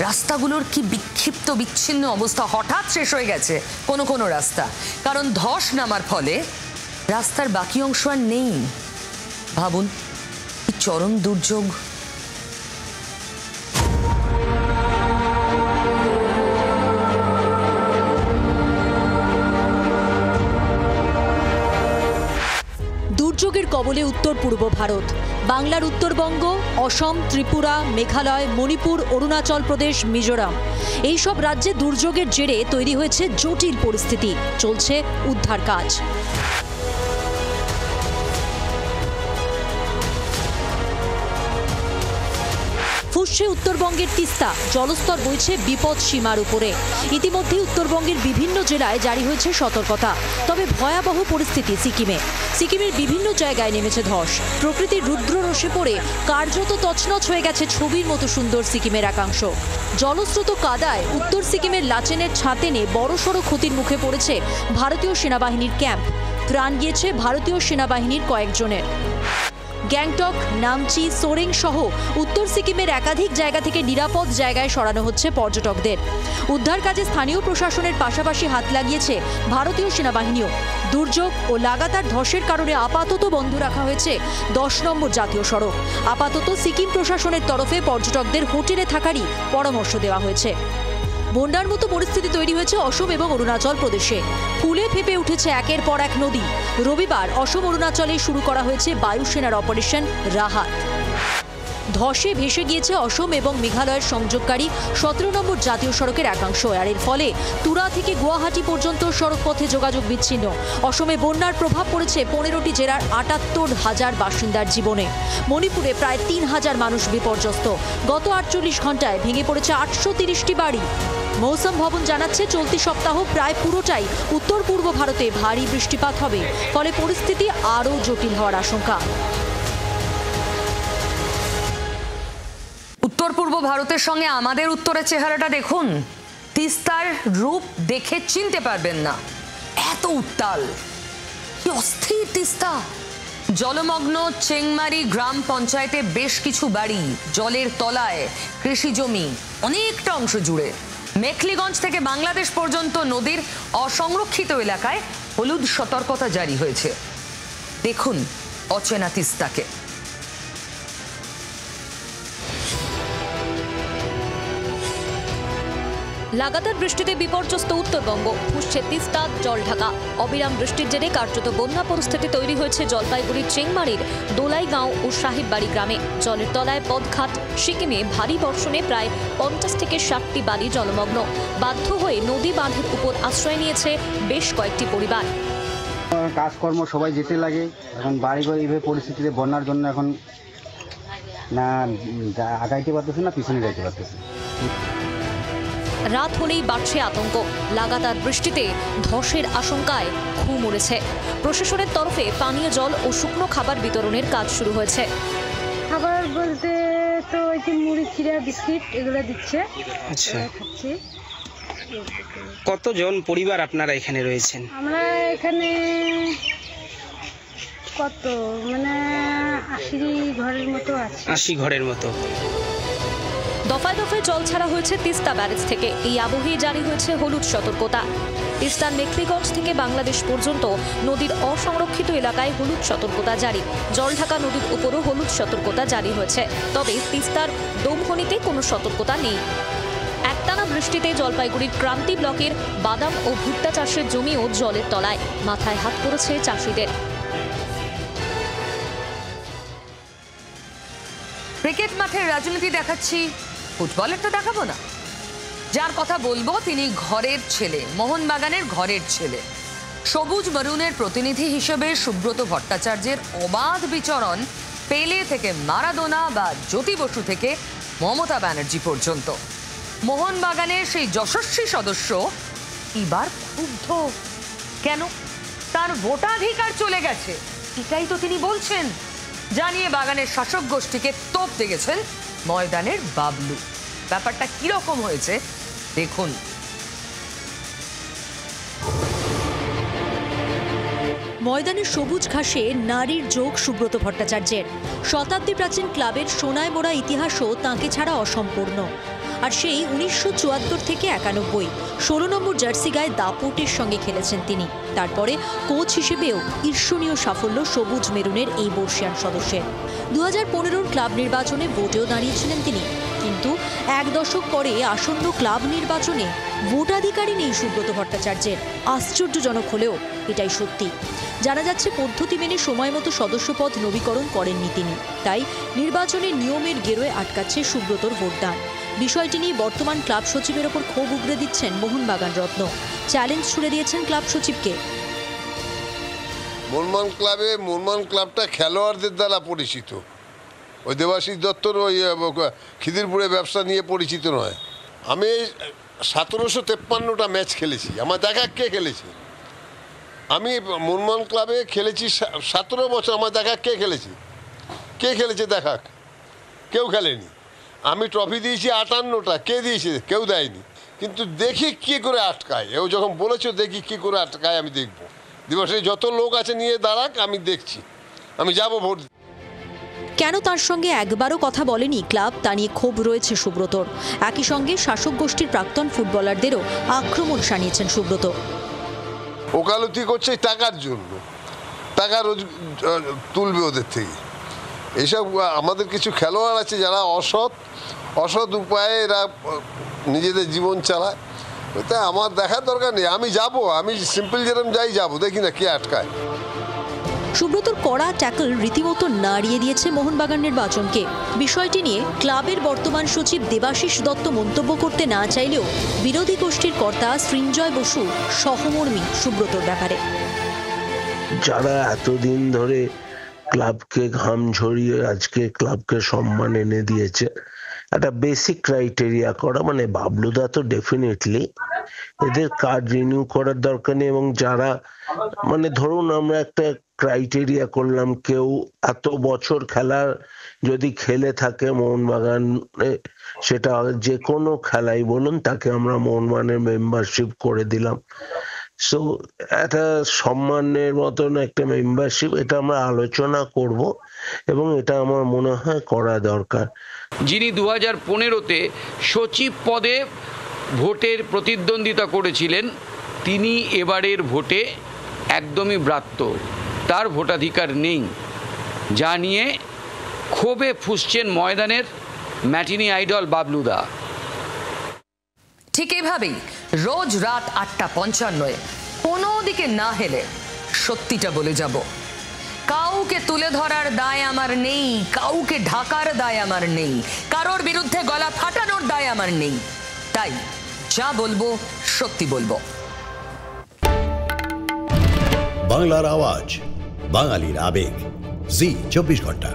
রাস্তাগুলোর কি বিক্ষিপ্ত বিচ্ছিন্ন অবস্থা, হঠাৎ শেষ হয়ে গেছে কোনো কোনো রাস্তা, কারণ ধস নামার ফলে রাস্তার বাকি অংশ আর নেই। ভাবুন কি চরম দুর্যোগ। দুর্যোগের কবলে উত্তর পূর্ব ভারত, বাংলার উত্তরবঙ্গ, অসম, ত্রিপুরা, মেঘালয়, মণিপুর, অরুণাচল প্রদেশ, মিজোরাম, এইসব রাজ্যে দুর্যোগের জেরে তৈরি হয়েছে জটিল পরিস্থিতি। চলছে উদ্ধার কাজ। ফুসছে উত্তরবঙ্গের তিস্তা, জলস্তর বইছে বিপদ সীমার উপরে। ইতিমধ্যে উত্তরবঙ্গের বিভিন্ন জেলায় জারি হয়েছে সতর্কতা। তবে ভয়াবহ পরিস্থিতি সিকিমের বিভিন্ন জায়গায় নেমেছে ধস। প্রকৃতির রুদ্র রোষে পড়ে কার্যত তছনছ হয়ে গেছে ছবির মতো সুন্দর সিকিমের একাংশ। জলস্রোত কাদায় উত্তর সিকিমের লাচেনের ছাতেনে বড়সড় ক্ষতির মুখে পড়েছে ভারতীয় সেনাবাহিনীর ক্যাম্প। প্রাণ গিয়েছে ভারতীয় সেনাবাহিনীর কয়েকজনের। গ্যাংটক, নামচি, সোরেং সহ উত্তর সিকিমের একাধিক জায়গা থেকে নিরাপদ জায়গায় সরানো হচ্ছে পর্যটকদের। উদ্ধার কাজে স্থানীয় প্রশাসনের পাশাপাশি হাত লাগিয়েছে ভারতীয় সেনাবাহিনীও। দুর্যোগ ও লাগাতার ধসের কারণে আপাতত বন্ধ রাখা হয়েছে 10 নম্বর জাতীয় সড়ক। আপাতত সিকিম প্রশাসনের তরফে পর্যটকদের হোটেলে থাকারই পরামর্শ দেওয়া হয়েছে। বন্যার মতো পরিস্থিতি তৈরি হয়েছে অসম এবং অরুণাচল প্রদেশে। ফুলে ফেপে উঠেছে একের পর এক নদী। রবিবার অসম অরুণাচলে শুরু করা হয়েছে বায়ুসেনার অপারেশন রাহাত। ধসে ভেসে গিয়েছে অসম এবং মেঘালয়ের সংযোগকারী 17 নম্বর জাতীয় সড়কের একাংশ। আর এর ফলে তুরা থেকে গুয়াহাটি পর্যন্ত সড়কপথে যোগাযোগ বিচ্ছিন্ন। অসমে বন্যার প্রভাব পড়েছে 15টি জেলার 78,000 বাসিন্দার জীবনে। মণিপুরে প্রায় 3,000 মানুষ বিপর্যস্ত। গত 48 ঘন্টায় ভেঙে পড়েছে 830টি বাড়ি। মৌসুম ভবন জানাচ্ছে চলতি সপ্তাহ প্রায় পুরোটাই উত্তর পূর্ব ভারতে ভারী বৃষ্টিপাত হবে, ফলে পরিস্থিতি আরও জটিল হওয়ার আশঙ্কা। উত্তর পূর্ব ভারতের সঙ্গে আমাদের উত্তরের চেহারাটা দেখুন। তিস্তার রূপ দেখে চিনতে পারবেন না, এত উত্তাল, কি অস্থির তিস্তা। জলমগ্ন চেংমারি গ্রাম পঞ্চায়েতে বেশ কিছু বাড়ি জলের তলায়, কৃষি জমি অনেকটা অংশ জুড়ে। মেখলিগঞ্জ থেকে বাংলাদেশ পর্যন্ত নদীর অসংরক্ষিত এলাকায় হলুদ সতর্কতা জারি হয়েছে। দেখুন অচেনা তিস্তাকে। লাগাতার বৃষ্টিতে বিপর্যস্ত উত্তরবঙ্গ, ফুসছে তিস্তা জলঢাকা। অবিরাম বৃষ্টির জেরে কার্যত বন্যা পরিস্থিতি তৈরি হয়েছে জলপাইগুড়ির চেংমারির দোলাইগাঁও ও সাহেববাড়ি গ্রামে। জলের তলায় পদঘাট। সিকিমে ভারী বর্ষণে প্রায় 50 থেকে 60টি বাড়ি জলমগ্ন। বাধ্য হয়ে নদী বাঁধের উপর আশ্রয় নিয়েছে বেশ কয়েকটি পরিবার। কাজকর্ম সবাই যেতে লাগে। এখন বাড়িঘর এইভাবে পরিস্থিতিতে বন্যার জন্য এখন না আগাইতে পারতেছে না পিছনে যাইতে পারতেছে। রাত হলেই বাড়ছে আতঙ্ক। লাগাতার বৃষ্টিতে ধসের আশঙ্কায় ঘুম উড়েছে। প্রশাসনের তরফে পানীয় জল ও শুকনো খাবার বিতরণের কাজ শুরু হয়েছে। খাবার বলতে তো ওই যে মুড়ি, চিড়া, বিস্কিট এগুলো দিচ্ছে। আচ্ছা, কতজন পরিবার আপনারা এখানে রয়েছেন? আমরা এখানে কত মানে 80 ঘরের মতো আছে। 80 ঘরের মতো। দফায় দফায় জল ছাড়া হয়েছে তিস্তা ব্যারেজ থেকে। এই আবহে জারি হয়েছে হলুদ সতর্কতা। তিস্তার মেখলিগঞ্জ থেকে বাংলাদেশ পর্যন্ত নদীর অসংরক্ষিত এলাকায় হলুদ সতর্কতা জারি। জলঢাকা নদীর উপরও হলুদ সতর্কতা জারি হয়েছে। তবে তিস্তার দমখনিতে কোনো সতর্কতা নেই। একটানা বৃষ্টিতে জলপাইগুড়ির ক্রান্তি ব্লকের বাদাম ও ভুট্টা চাষের জমিও জলের তলায়। মাথায় হাত পড়েছে চাষিদের। ক্রিকেট মাঠের রাজনীতি দেখাচ্ছি, ফুটবলের তো দেখাবো না। যার কথা বলবো তিনি ঘরের ছেলে, মোহনবাগানের ঘরের ছেলে। সবুজ মরুনের প্রতিনিধি হিসেবে সুব্রত ভট্টাচার্যের অবাধ বিচরণ পেলে থেকে মারাদোনা বা জ্যোতি বসু থেকে মমতা ব্যানার্জি পর্যন্ত। মোহনবাগানের সেই যশস্বী সদস্য এবার ক্ষুব্ধ কেন? তার ভোটাধিকার চলে গেছে, এটাই তো তিনি বলছেন। জানিয়ে বাগানের শাসক গোষ্ঠীকে তোপ দেখেছেন ময়দানের বাবলু। ব্যাপারটা কিরকম হয়েছে দেখুন। ময়দানের সবুজ ঘাসে নারীর যোগ সুব্রত ভট্টাচার্যের। শতাব্দী প্রাচীন ক্লাবের সোনায় মোড়া ইতিহাসও তাঁকে ছাড়া অসম্পূর্ণ। আর সেই 1974 থেকে 91 16 নম্বর জার্সি গায়ে দাপটের সঙ্গে খেলেছেন তিনি। তারপরে কোচ হিসেবেও ঈর্ষণীয় সাফল্য সবুজ মেরুনের এই বর্ষিয়ান সদস্যের। 2015 ক্লাব নির্বাচনে ভোটেও দাঁড়িয়েছিলেন তিনি, কিন্তু এক দশক পরে আসন্ন ক্লাব নির্বাচনে ভোটাধিকারই নেই সুব্রত ভট্টাচার্যের। আশ্চর্যজনক হলেও এটাই সত্যি। জানা যাচ্ছে পদ্ধতি মেনে সময় মতো সদস্যপদ নবীকরণ করেননি তিনি, তাই নির্বাচনের নিয়মের গেরোয় আটকাচ্ছে সুব্রতর ভোটদান। বিষয়টি নিয়ে বর্তমান ক্লাব সচিবের ওপর ক্ষোভ উগরে দিচ্ছেন মোহনবাগান রত্ন। চ্যালেঞ্জ ছুড়ে দিয়েছেন ক্লাব সচিবকে। মোহনবাগান ক্লাবটা খেলোয়াড়দের দ্বারা পরিচিত। ওই দেবাশিস দত্তর ওই খিদিরপুরে ব্যবসা নিয়ে পরিচিত নয়। আমি 1753টা ম্যাচ খেলেছি, আমার দেখা কে খেলেছে? আমি মোহনবাগান ক্লাবে খেলেছি 17 বছর, আমার দেখা কে খেলেছে? কে খেলেছে দেখা? কেউ খেলেনি। আমি ট্রফি দিয়েছি 58টা, কে দিয়েছে? কেউ দেয়নি। কিন্তু দেখি কী করে আটকায়। ও যখন বলেছো দেখি কী করে আটকায়, আমি দেখব। দিবসে যত লোক আছে নিয়ে দাঁড়াক, আমি দেখছি, আমি যাব ভোট। কেন তার সঙ্গে একবারও কথা বলেনি ক্লাব তা নিয়ে ক্ষোভ রয়েছে সুব্রতর। একই সঙ্গে শাসক গোষ্ঠীর প্রাক্তন ফুটবলারদেরও আক্রমণ শানিয়েছেন সুব্রত। ওকালতি করছে টাকার জন্য, টাকা রোজ তুলবে ওদের থেকে। এইসব আমাদের কিছু খেলোয়াড় আছে যারা অসৎ উপায়ে এরা নিজেদের জীবন চালায়। ওটা আমার দেখার দরকার নেই। আমি যাব, আমি সিম্পল যেরকম যাবো, দেখি না কে আটকায়। সুব্রতর কড়া ট্যাকল রীতিমতো নাড়িয়ে দিয়েছে মোহনবাগান নির্বাচনকে। বিষয়টি নিয়ে ক্লাবের বর্তমান সচিব দেবাশিস দত্ত মন্তব্য করতে না চাইলেও বিরোধী গোষ্ঠীর কর্তা সৃঞ্জয় বসু সহমর্মী সুব্রতর ব্যাপারে। যারা এতদিন ধরে ক্লাবকে ঘাম ঝরিয়ে আজকে ক্লাবকে সম্মান এনে দিয়েছে, একটা বেসিক ক্রাইটেরিয়া করা, মানে বাবলুদা তো ডেফিনেটলি এদের কার্ড রিনিউ করার দরকার নেই। এবং যারা মানে ধরুন আমরা একটা ক্রাইটেরিয়া করলাম, কেউ এত বছর খেলার যদি খেলে থাকে মোহনবাগানে, সেটা যে কোনো খেলাই বলুন, তাকে আমরা মোহনবাগানের মেম্বারশিপ করে দিলাম। সো একটা সম্মানের মতন একটা মেম্বারশিপ, এটা আমরা আলোচনা করব এবং এটা আমার মনে হয় করা দরকার। যিনি 2015-তে সচিব পদে ভোটের প্রতিদ্বন্দ্বিতা করেছিলেন, তিনি এবারের ভোটে একদমই ব্রাত্য, তার ভোটাধিকার নেই, যা নিয়ে ক্ষোভে ফুঁসছেন ময়দানের ম্যাটিনি আইডল বাবলুদা। ঠিক এভাবেই রোজ রাত 8:55 কোনো দিকে না হেলে সত্যিটা বলে যাব। কাউকে তুলে ধরার দায় আমার নেই, কাউকে ঢাকার দায় আমার নেই, কারোর বিরুদ্ধে গলা ফাটানোর দায় আমার নেই। তাই যা বলবো সত্যি বলবো। বাংলার আওয়াজ, বাঙালির আবেগ, জি 24 ঘন্টা।